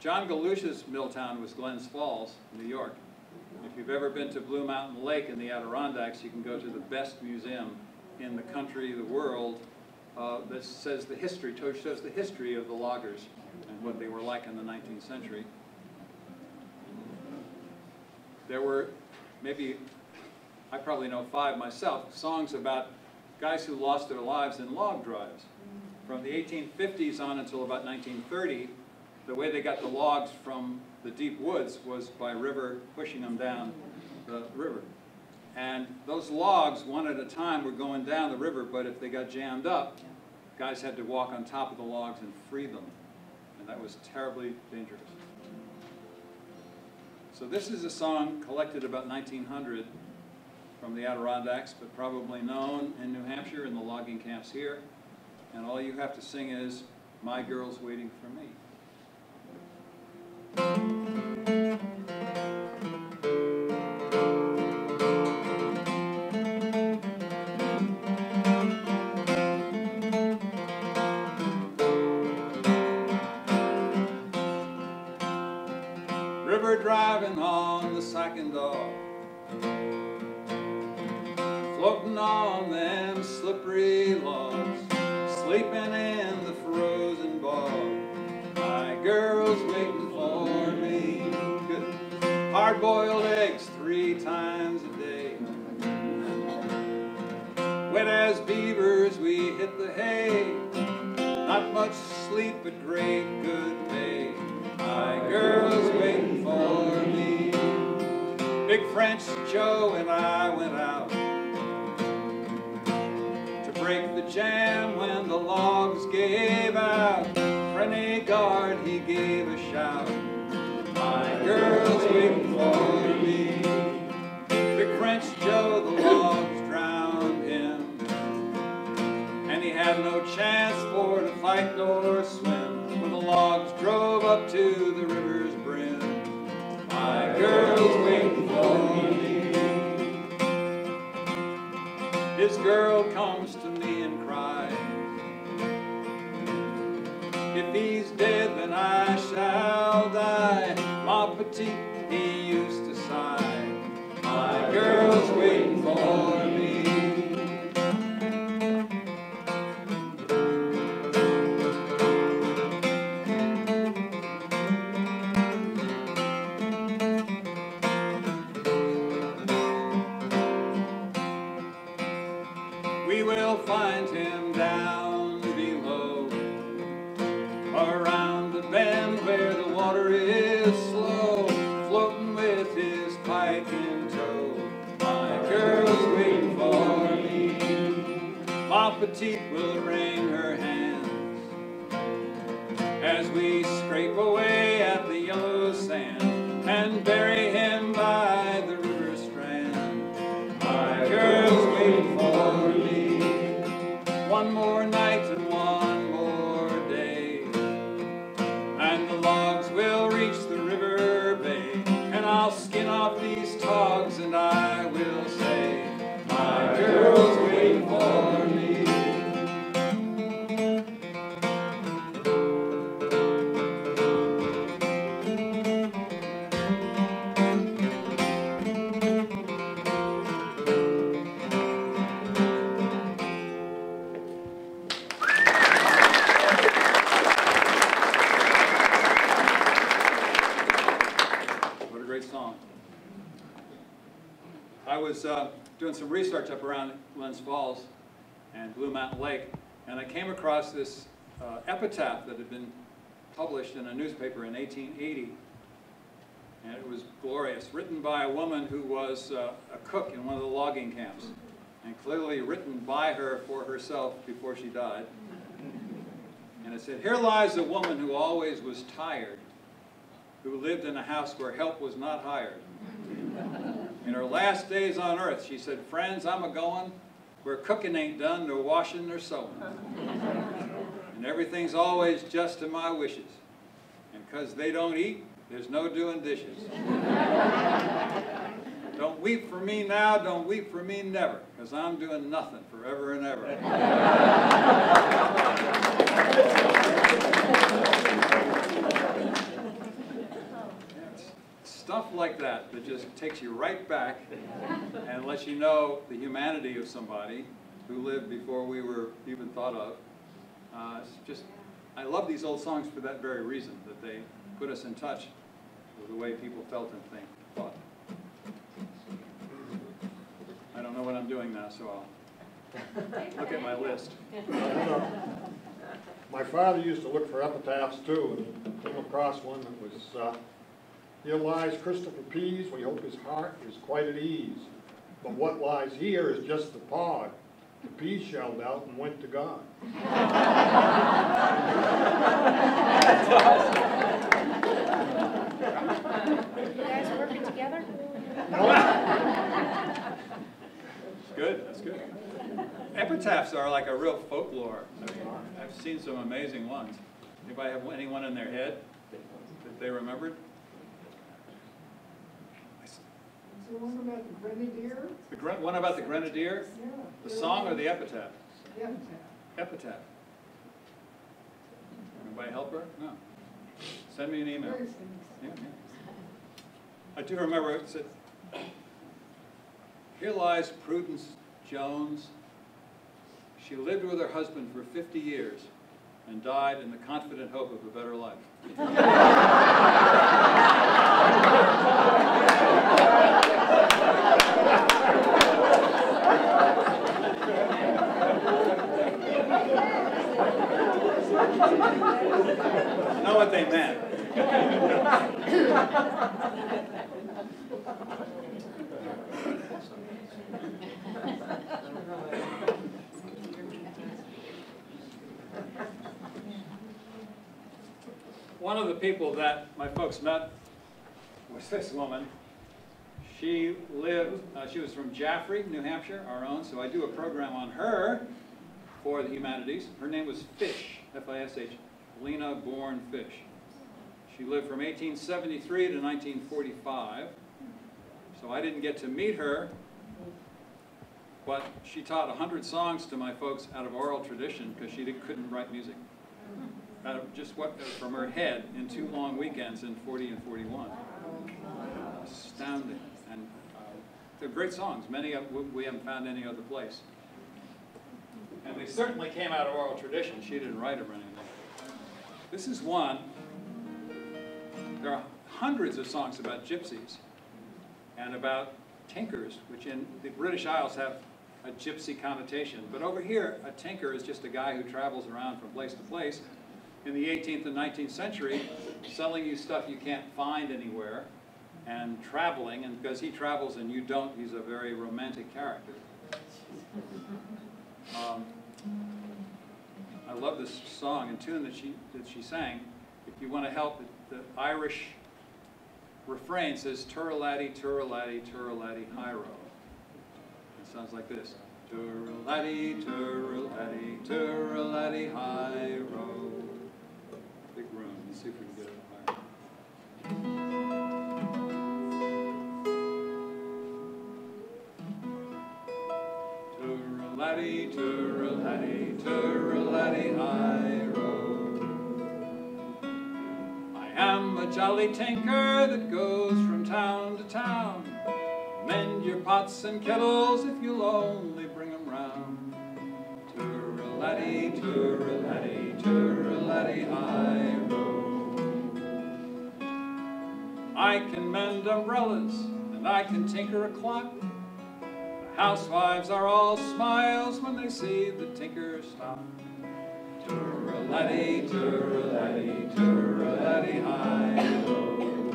John Galusha's Milltown was Glens Falls, New York. If you've ever been to Blue Mountain Lake in the Adirondacks, you can go to the best museum in the country, the world, that says the history, shows the history of the loggers and what they were like in the 19th century. There were maybe, I probably know 5 myself, songs about guys who lost their lives in log drives. From the 1850s on until about 1930, the way they got the logs from the deep woods was by river, pushing them down the river. And those logs, one at a time, were going down the river, but if they got jammed up, guys had to walk on top of the logs and free them. And that was terribly dangerous. So this is a song collected about 1900 from the Adirondacks, but probably known in New Hampshire in the logging camps here. And all you have to sing is, "My Girl's Waiting for Me." River driving on the Sackendall, floating on them slippery logs, sleeping in the frozen bog. My girl's waiting for me. Good. Hard-boiled eggs 3 times a day. Wet as beavers we hit the hay, not much sleep but great good pay. My girl's waiting for me. Big French Joe and I went out to break the jam when the logs gave out. Renegade, he gave a shout. My girl's waiting for me. Big French Joe, the logs drowned him, and he had no chance for to fight nor swim when the logs drove up to the river's brim. My girl's waiting for me. His girl comes to me and cries, if he's dead, then I shall die. Ma petite, he used to sigh. My girl's waiting for me. We will find him down below, around the bend where the water is slow, floating with his pike in tow. My girl's waiting for me. Ma petite will wring her hands as we scrape away at the yellow sand and bury him by the river strand. My girl's waiting for me. One more night and one more day, and the logs will reach the river bay, and I'll skin off these togs and I will say, my girl's waiting for me. Song. I was doing some research up around Glens Falls and Blue Mountain Lake, and I came across this epitaph that had been published in a newspaper in 1880, and it was glorious, written by a woman who was a cook in one of the logging camps, and clearly written by her for herself before she died. And it said, here lies a woman who always was tired, who lived in a house where help was not hired. In her last days on earth, she said, friends, I'm a-going where cooking ain't done, nor washing, nor sewing. And everything's always just to my wishes. And 'cause they don't eat, there's no doing dishes. Don't weep for me now, don't weep for me never, 'cause I'm doing nothing forever and ever. Stuff like that that just takes you right back and lets you know the humanity of somebody who lived before we were even thought of. It's just, I love these old songs for that very reason, that they put us in touch with the way people felt and thought. I don't know what I'm doing now, so I'll look at my list. My father used to look for epitaphs too, and came across one that was, here lies Christopher Pease, we hope his heart is quite at ease. But what lies here is just the pod. The peas shelled out and went to God. You guys working together? Good, that's good. Epitaphs are like a real folklore. I mean, I've seen some amazing ones. Anybody have anyone in their head that they remembered? The one about the grenadier? One about the grenadier? Yeah. The song or the epitaph? The epitaph. Epitaph. Anybody help her? No. Send me an email. Very famous. Yeah, yeah. I do remember it said, here lies Prudence Jones. She lived with her husband for 50 years and died in the confident hope of a better life. know what they meant. One of the people that my folks met was this woman. She lived, she was from Jaffrey, New Hampshire, our own, so I do a program on her for the humanities. Her name was Fish, F-I-S-H, Lena Bourne Fish. She lived from 1873 to 1945, so I didn't get to meet her, but she taught 100 songs to my folks out of oral tradition because she couldn't write music. Out of just what from her head in 2 long weekends in 40 and 41. Astounding. And they're great songs. Many of we haven't found any other place. And they certainly came out of oral tradition. She didn't write them or anything. This is one. There are hundreds of songs about gypsies and about tinkers, which in the British Isles have a gypsy connotation. But over here, a tinker is just a guy who travels around from place to place in the 18th and 19th century, selling you stuff you can't find anywhere, and traveling, and because he travels and you don't, he's a very romantic character. I love this song and tune that she sang. If you want to help, the Irish refrain says, "Turralati, turralati, turralati, high road." It sounds like this. Turralati, turralati, turralati, high road. Big room. Let's see if we can get it higher. Turralati, turralati, turralati, high road. I am a jolly tinker that goes from town to town. Mend your pots and kettles if you'll only bring them round. Turralati, turralati, turralati, high road. I can mend umbrellas and I can tinker a clock. The housewives are all smiles when they see the tinker stop. Turralati, turralati, turralati, high road.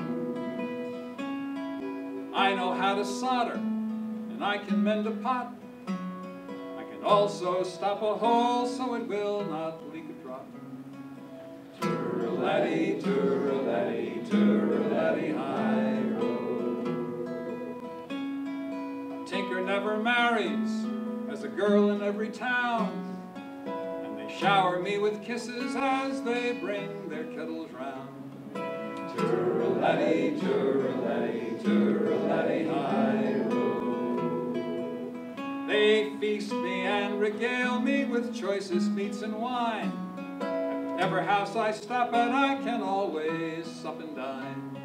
I know how to solder and I can mend a pot. Also stop a hole so it will not leak a drop. Turralati, turralati, turralati, high road. A tinker never marries, as a girl in every town, and they shower me with kisses as they bring their kettles round. Turralati, turralati, turralati, high road. They feast me and regale me with choicest meats and wine. At whatever house I stop at, I can always sup and dine.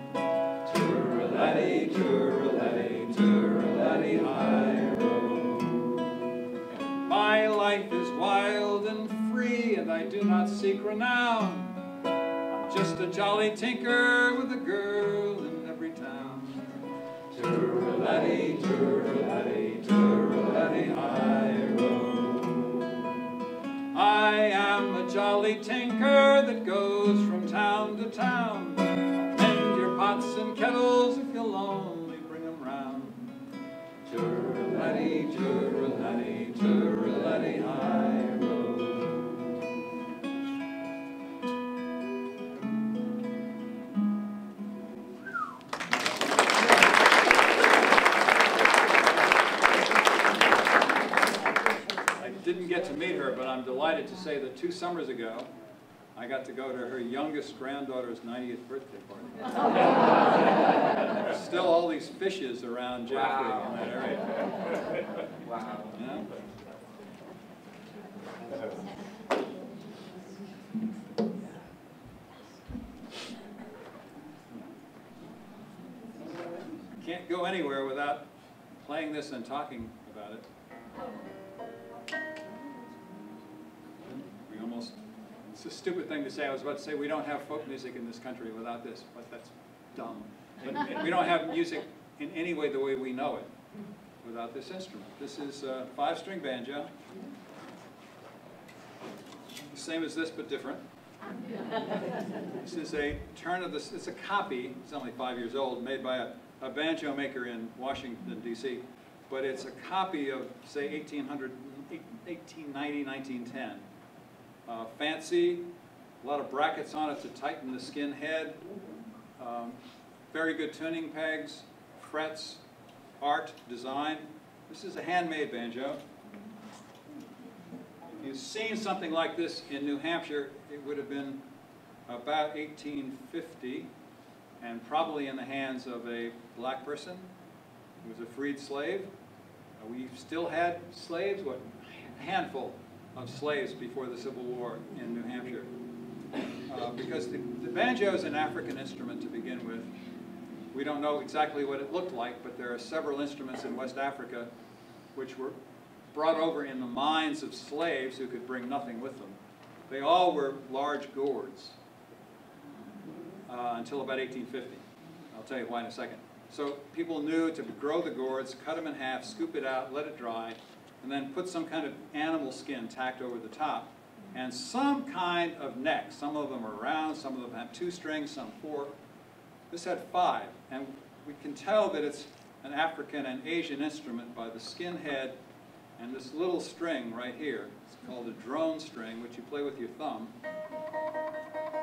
Turralati, turralati, turralati, high road. My life is wild and free, and I do not seek renown. I'm just a jolly tinker with a girl in every town. Turralati, turralati, turralati, high road. I am a jolly tinker that goes from town to town. Mend your pots and kettles if you'll only bring them round. Turralati, turralati, turralati, high road. Didn't get to meet her, but I'm delighted to say that 2 summers ago, I got to go to her youngest granddaughter's 90th birthday party. Still all these fishes around Jaffrey in that area. Wow. Yeah? Can't go anywhere without playing this and talking about it. It's a stupid thing to say. I was about to say we don't have folk music in this country without this, but that's dumb. But we don't have music in any way the way we know it without this instrument. This is a 5-string banjo. Same as this, but different. This is a turn of this. It's a copy. It's only 5 years old, made by a banjo maker in Washington D.C. But it's a copy of, say, 1890, 1910. Fancy, a lot of brackets on it to tighten the skin head. Very good tuning pegs, frets, art, design. This is a handmade banjo. If you've seen something like this in New Hampshire, it would have been about 1850 and probably in the hands of a black person who was a freed slave. We still had slaves, what, a handful of slaves before the Civil War in New Hampshire. Because the banjo is an African instrument to begin with. We don't know exactly what it looked like, but there are several instruments in West Africa which were brought over in the minds of slaves who could bring nothing with them. They all were large gourds until about 1850. I'll tell you why in a second. So people knew to grow the gourds, cut them in half, scoop it out, let it dry, and then put some kind of animal skin tacked over the top, and some kind of neck. Some of them are round, some of them have 2 strings, some 4. This had 5, and we can tell that it's an African and Asian instrument by the skin head and this little string right here. It's called a drone string, which you play with your thumb,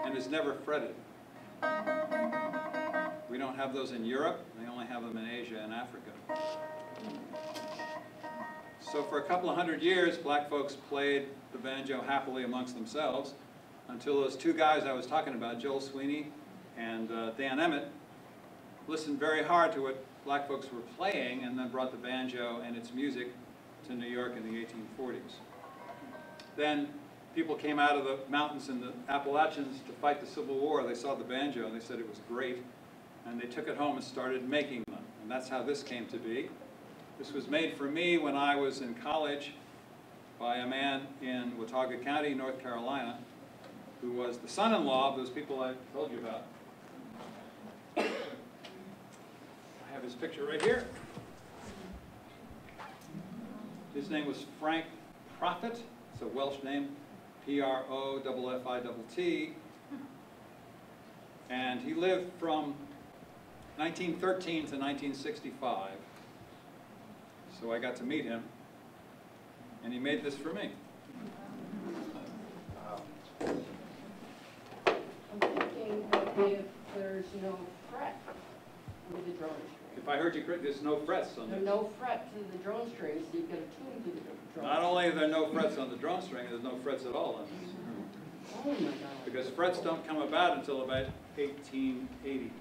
and is never fretted. We don't have those in Europe. They only have them in Asia and Africa. So for a couple of hundred years, black folks played the banjo happily amongst themselves until those 2 guys I was talking about, Joel Sweeney and Dan Emmett, listened very hard to what black folks were playing and then brought the banjo and its music to New York in the 1840s. Then people came out of the mountains in the Appalachians to fight the Civil War. They saw the banjo and they said it was great, and they took it home and started making them. And that's how this came to be. This was made for me when I was in college by a man in Watauga County, North Carolina, who was the son-in-law of those people I told you about. I have his picture right here. His name was Frank Prophet. It's a Welsh name, P-R-O-F-F-I-T-T. And he lived from 1913 to 1965. So I got to meet him, and he made this for me. I'm thinking that if there's no fret with the drone string. If I heard you correctly, there's no frets on There's this. no fret to the drone string, so you've got to tune to the drone. Not only are there no frets on the drone string, there's no frets at all on this. Oh my God. Because frets don't come about until about 1880.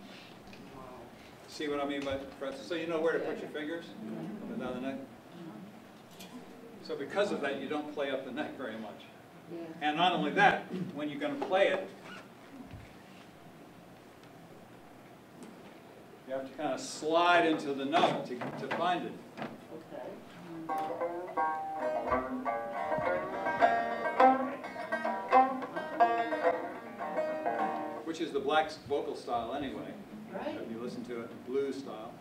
Wow. See what I mean by frets? So you know where to put your fingers? Up and down the neck? So because of that, you don't play up the neck very much. Yeah. And not only that, when you're going to play it, you have to kind of slide into the note to find it. Okay. Which is the black vocal style anyway. Right. If you listen to it in blues style.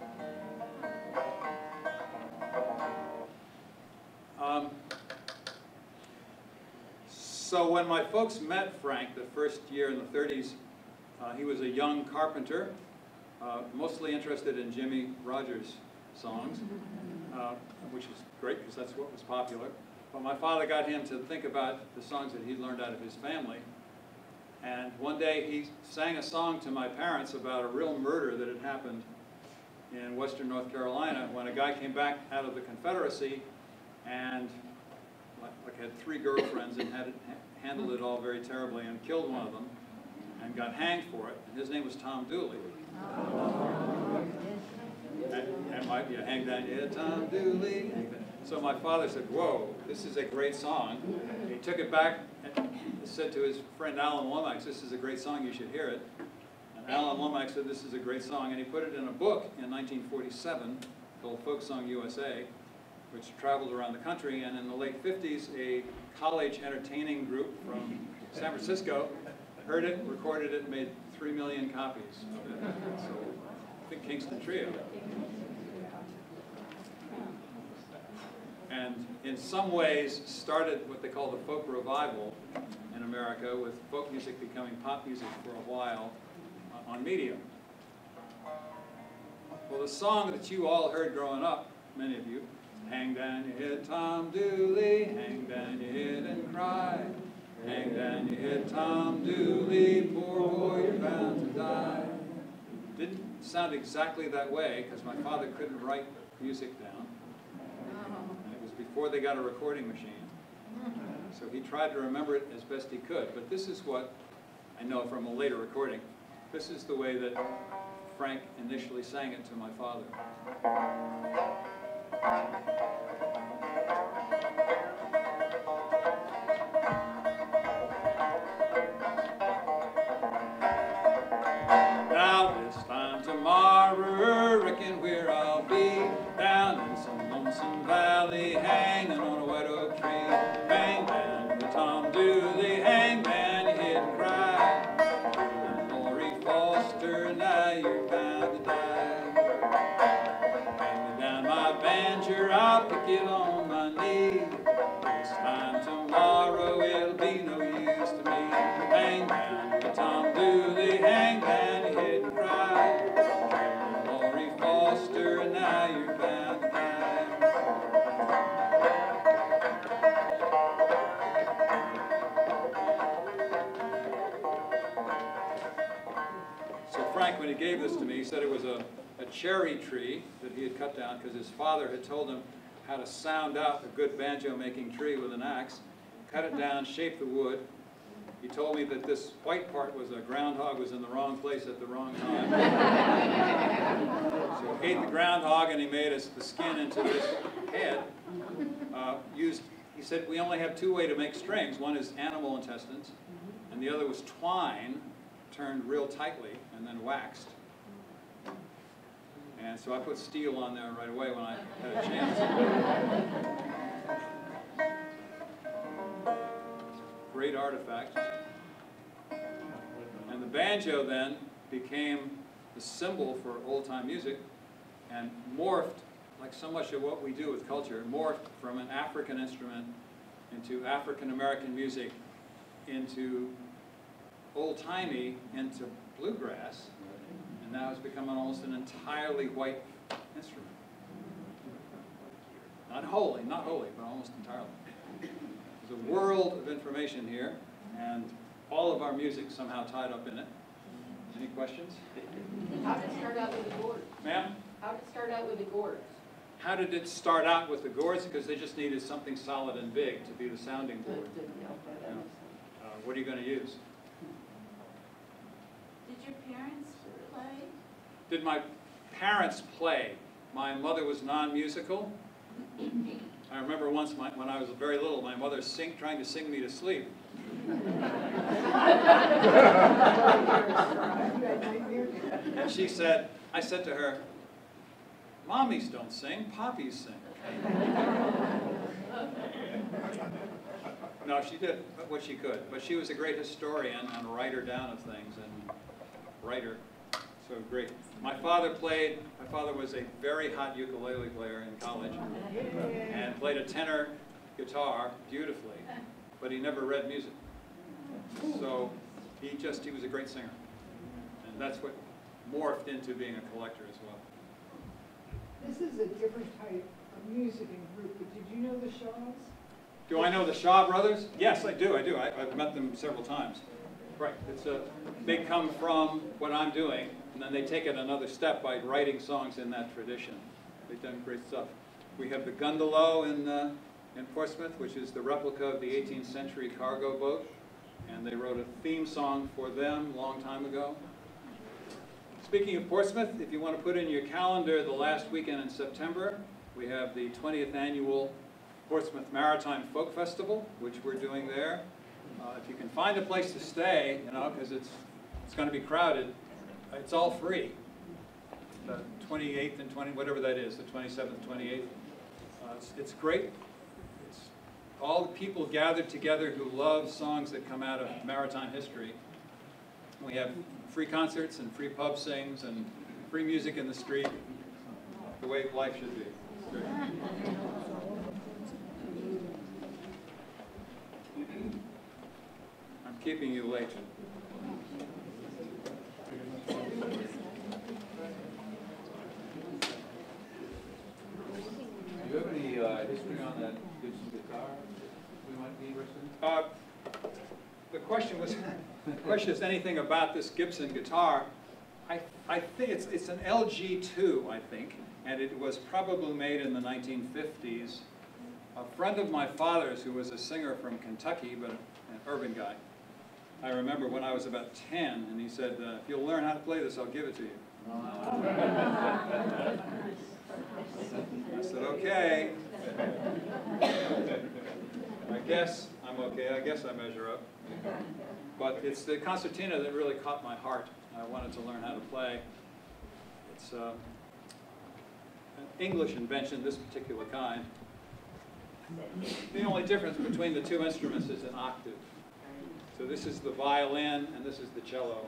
So when my folks met Frank the first year in the 30s, he was a young carpenter, mostly interested in Jimmy Rogers songs, which is great because that's what was popular. But my father got him to think about the songs that he'd learned out of his family. And one day he sang a song to my parents about a real murder that had happened in western North Carolina when a guy came back out of the Confederacy and had 3 girlfriends and had handled it all very terribly and killed one of them and got hanged for it. And his name was Tom Dooley. And hang down your head, Tom Dooley. So my father said, whoa, this is a great song. And he took it back and said to his friend Alan Womack, this is a great song, you should hear it. And Alan Womack said, this is a great song. And he put it in a book in 1947 called Folk Song USA, which traveled around the country. And in the late 50s, a college entertaining group from San Francisco heard it, recorded it, made 3 million copies of it. So, big Kingston Trio. And in some ways started what they call the folk revival in America, with folk music becoming pop music for a while on medium. Well, the song that you all heard growing up, many of you, hang down your head, Tom Dooley, hang down your head and cry. Hang down your head, Tom Dooley, poor boy, you're bound to die. Didn't sound exactly that way, because my father couldn't write music down. And it was before they got a recording machine. So he tried to remember it as best he could. But this is what I know from a later recording. This is the way that Frank initially sang it to my father. Now this time tomorrow, reckon where I'll be, down in some lonesome valley, hanging on a white oak tree. Hang down the Tom Dooley, hang down your head and cry. Lori Foster, now you're bound to die. Hang me down my banjo, I'll pick it on my knee. This time tomorrow, it'll be no use to me. Hang down the Tom Dooley, hang down your head and cry. Lori Foster, now you're bound to die. So Frank, when he gave this to me, he said it was a cherry tree that he had cut down because his father had told him how to sound out a good banjo-making tree with an axe. Cut it down, shape the wood. He told me that this white part was a groundhog was in the wrong place at the wrong time. So he ate the groundhog and he made the skin into this head. He said we only have two ways to make strings. One is animal intestines, and the other was twine turned real tightly and then waxed. And so I put steel on there right away when I had a chance. Great artifact. And the banjo then became the symbol for old-time music and morphed, like so much of what we do with culture, morphed from an African instrument into African-American music, into old-timey, into bluegrass, and now it's become almost an entirely white instrument. Not wholly, but almost entirely. There's a world of information here, and all of our music somehow tied up in it. Any questions? How did it start out with the gourds? Ma'am? How did it start out with the gourds? How did it start out with the gourds? Because they just needed something solid and big to be the sounding board. What are you going to use? Did your parents play? Did my parents play? My mother was non-musical. I remember once when I was very little, my mother trying to sing me to sleep. And she said, I said to her, "Mommies don't sing, poppies sing." No, she did what she could, but she was a great historian and writer down of things, and writer, so great. My father was a very hot ukulele player in college, and played a tenor guitar beautifully, but he never read music. So he was a great singer, and that's what morphed into being a collector as well. This is a different type of music and group, but did you know the Shaws? Do I know the Shaw Brothers? Yes, I do. I've met them several times. Right. They come from what I'm doing, and then they take it another step by writing songs in that tradition. They've done great stuff. We have the Gundalow in Portsmouth, which is the replica of the 18th century cargo boat, and they wrote a theme song for them a long time ago. Speaking of Portsmouth, if you want to put in your calendar the last weekend in September, we have the 20th annual Portsmouth Maritime Folk Festival, which we're doing there. If you can find a place to stay, because it's going to be crowded, it's all free. The 28th and whatever that is, the 27th, 28th. It's great. It's all the people gathered together who love songs that come out of maritime history. We have free concerts and free pub sings and free music in the street, the way life should be. It's great. keeping you late. Do you have any history on that Gibson guitar we might be interested in? The question was, the question is anything about this Gibson guitar. I think it's an LG2, I think, and it was probably made in the 1950s. A friend of my father's who was a singer from Kentucky, but an urban guy, I remember when I was about 10, and he said, if you'll learn how to play this, I'll give it to you. I said, okay. I guess I'm okay. I guess I measure up. But it's the concertina that really caught my heart. I wanted to learn how to play. It's an English invention, this particular kind. The only difference between the two instruments is an octave. So this is the violin, and this is the cello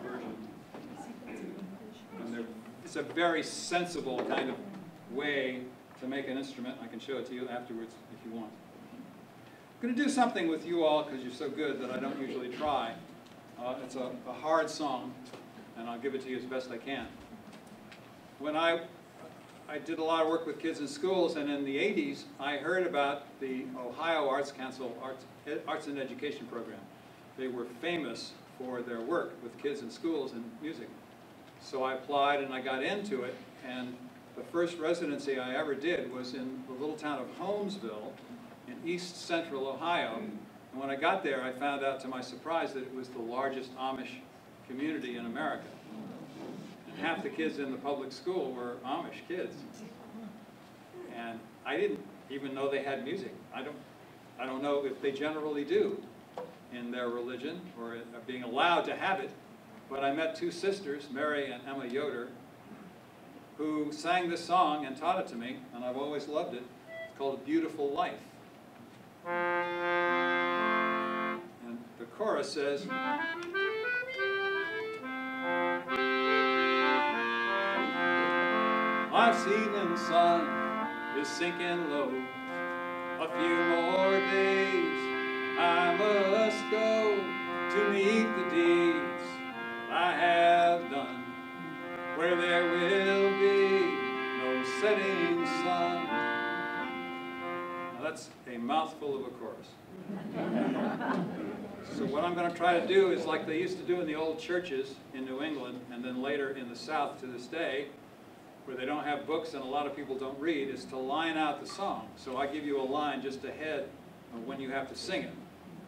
version. And it's a very sensible kind of way to make an instrument. I can show it to you afterwards if you want. I'm going to do something with you all, because you're so good, that I don't usually try. It's a hard song, and I'll give it to you as best I can. When I did a lot of work with kids in schools, and in the 80s, I heard about the Ohio Arts Council Arts and Education Program. They were famous for their work with kids in schools and music. So I applied, and I got into it, and the first residency I ever did was in the little town of Holmesville in east central Ohio. And when I got there, I found out to my surprise that it was the largest Amish community in America. And half the kids in the public school were Amish kids. And I didn't even know they had music. I don't know if they generally do in their religion or are being allowed to have it. But I met two sisters, Mary and Emma Yoder, who sang this song and taught it to me, and I've always loved it. It's called A Beautiful Life. And the chorus says, life's evening sun is sinking low. A few more days I must go to meet the deeds I have done, where there will be no setting sun. Now that's a mouthful of a chorus. So what I'm going to try to do is like they used to do in the old churches in New England, and then later in the South to this day, where they don't have books and a lot of people don't read, is to line out the song. So I give you a line just ahead of when you have to sing it.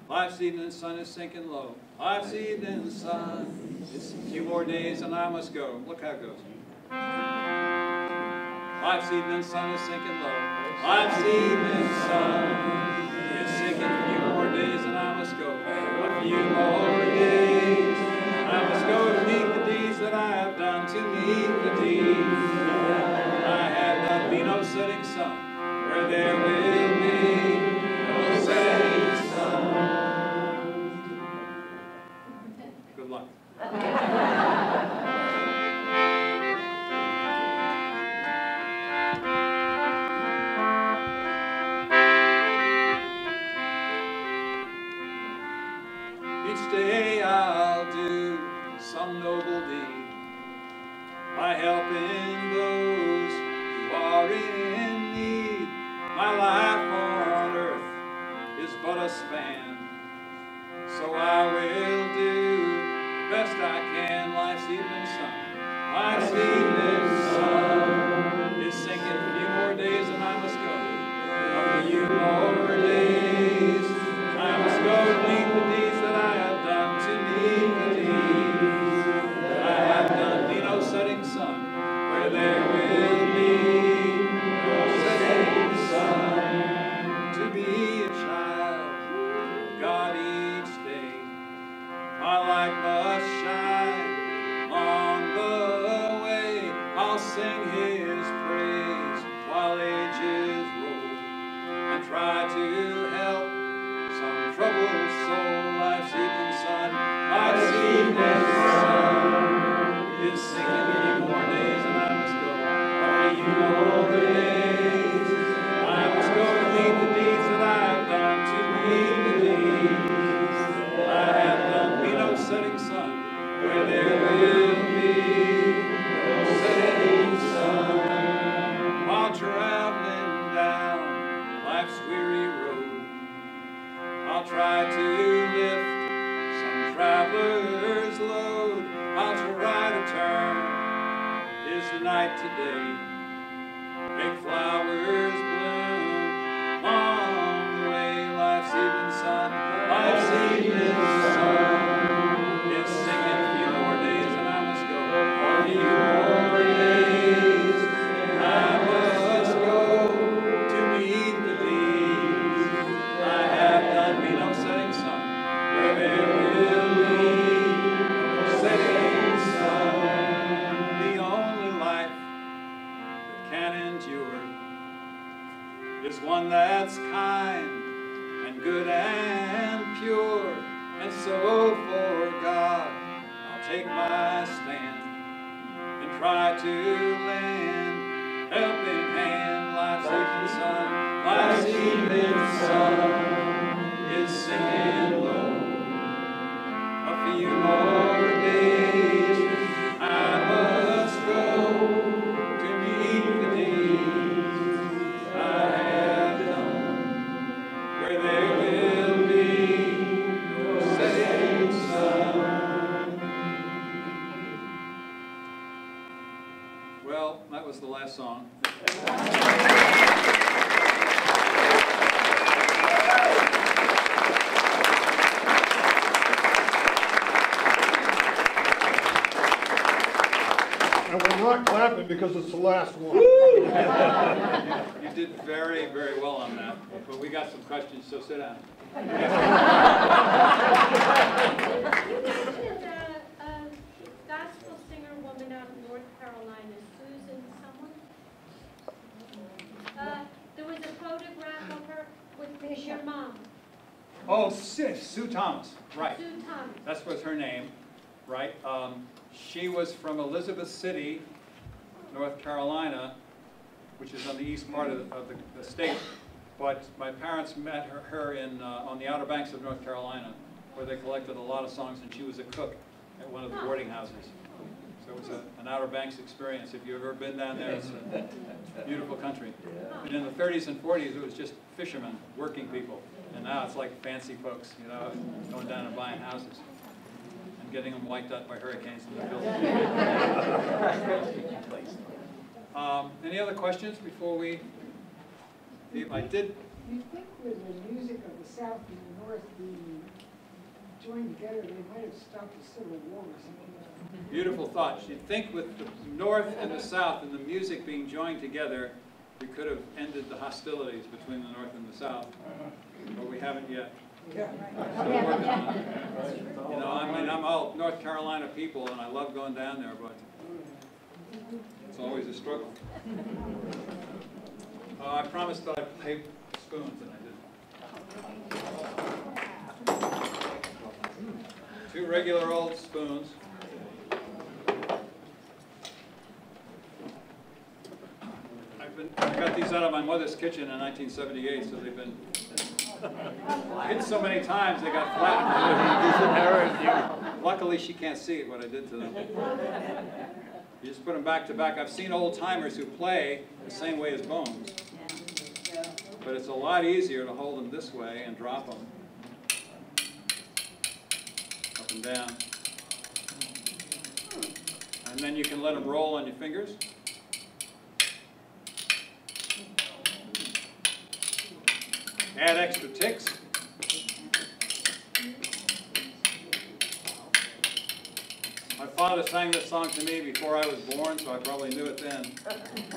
Life's evening sun is sinking low. Life's evening sun. It's a few more days and I must go. Look how it goes. Life's evening sun is sinking low. Life's evening sun is sinking. A few more days and I must go. A few more days. I must go to meet the deeds that I have done. To meet the deeds I have done. Be no setting sun where there will be no setting sun. Good luck. Each day I'll do some noble deed by helping those who are in need. My life on earth is but a span, so I will do the best I can. Life's evening sun, life's evening sun is sinking. A few more days and I must go. A few more days I must go to meet the deeds that I have done. To meet the deeds that I have done. Be no setting sun where there will be no setting sun. To be a child of God each day, my light must shine on the way. I'll sing His praise while ages roll, and try to help some troubled soul. Life's evening sun, life's evening sun is sinking. A few more days and I must go. A few more days I must go to meet the deeds that I have done. To meet the deeds I'll try to lift some traveler's load. I'll try to turn his night today. Big flowers bloom on the way. Life's evening sun, life's evening sun is singing. A few more days and I must go. A few more days and I must go to meet the deeds I have done. Be no setting sun, where there will be no setting sun. The only life that can endure is one that's kind and good and pure. And so for God I'll take my stand and try to lend helping hand. Life's evening sun, life's evening sun is singing low. A few more days I must go to meet the deeds I have done, where there will be no setting sun. Well, that was the last song. And we're not clapping because it's the last one. You did very, very well on that, but we got some questions, so sit down. You mentioned a gospel singer woman out of North Carolina, Susan someone. There was a photograph of her with your mom, Oh, Sue Thomas, right. Sue Thomas. That was her name, right? She was from Elizabeth City, North Carolina, which is on the east part of the state. But my parents met her in, on the Outer Banks of North Carolina, where they collected a lot of songs, and she was a cook at one of the boarding houses. So it was an Outer Banks experience. If you've ever been down there, it's a beautiful country. And in the 30s and 40s, it was just fishermen, working people. And now it's like fancy folks, you know, going down and buying houses and getting them wiped out by hurricanes in the building. Any other questions before we leave? I did. You think with the music of the South and the North being joined together, they might have stopped the Civil War or something? Beautiful thought. You'd think with the North and the South and the music being joined together, we could have ended the hostilities between the North and the South, but we haven't yet. Yeah. Still working on it. You know, I mean, I'm all North Carolina people, and I love going down there, but it's always a struggle. I promised that I'd pay spoons, and I didn't. 2 regular old spoons. I got these out of my mother's kitchen in 1978, so they've been hit so many times they got flattened. Luckily, she can't see what I did to them. You just put them back to back. I've seen old timers who play the same way as bones, but it's a lot easier to hold them this way and drop them up and down, and then you can let them roll on your fingers. Add extra ticks. My father sang this song to me before I was born, so I probably knew it then.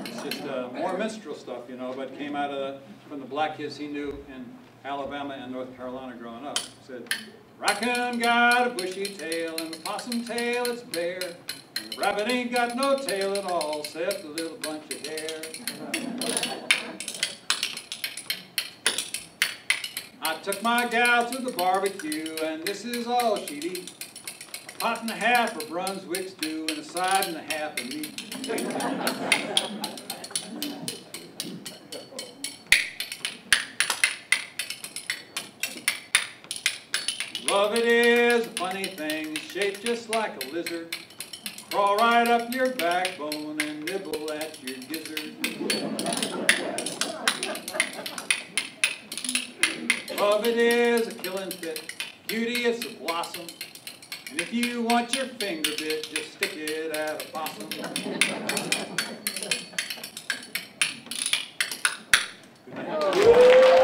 It's just more minstrel stuff, you know, but came out of from the black kids he knew in Alabama and North Carolina growing up. It said, "Raccoon got a bushy tail, and the possum tail it's bare. And the rabbit ain't got no tail at all, except a little bunch of hair." I took my gal to the barbecue, and this is all she'd eat. A pot and a half of Brunswick stew, and a side and a half of meat. Love it is a funny thing, shaped just like a lizard. Crawl right up your backbone and nibble at your gizzard. Love it is a killing fit, beauty it's a blossom, and if you want your finger bit, just stick it at a possum. Good night.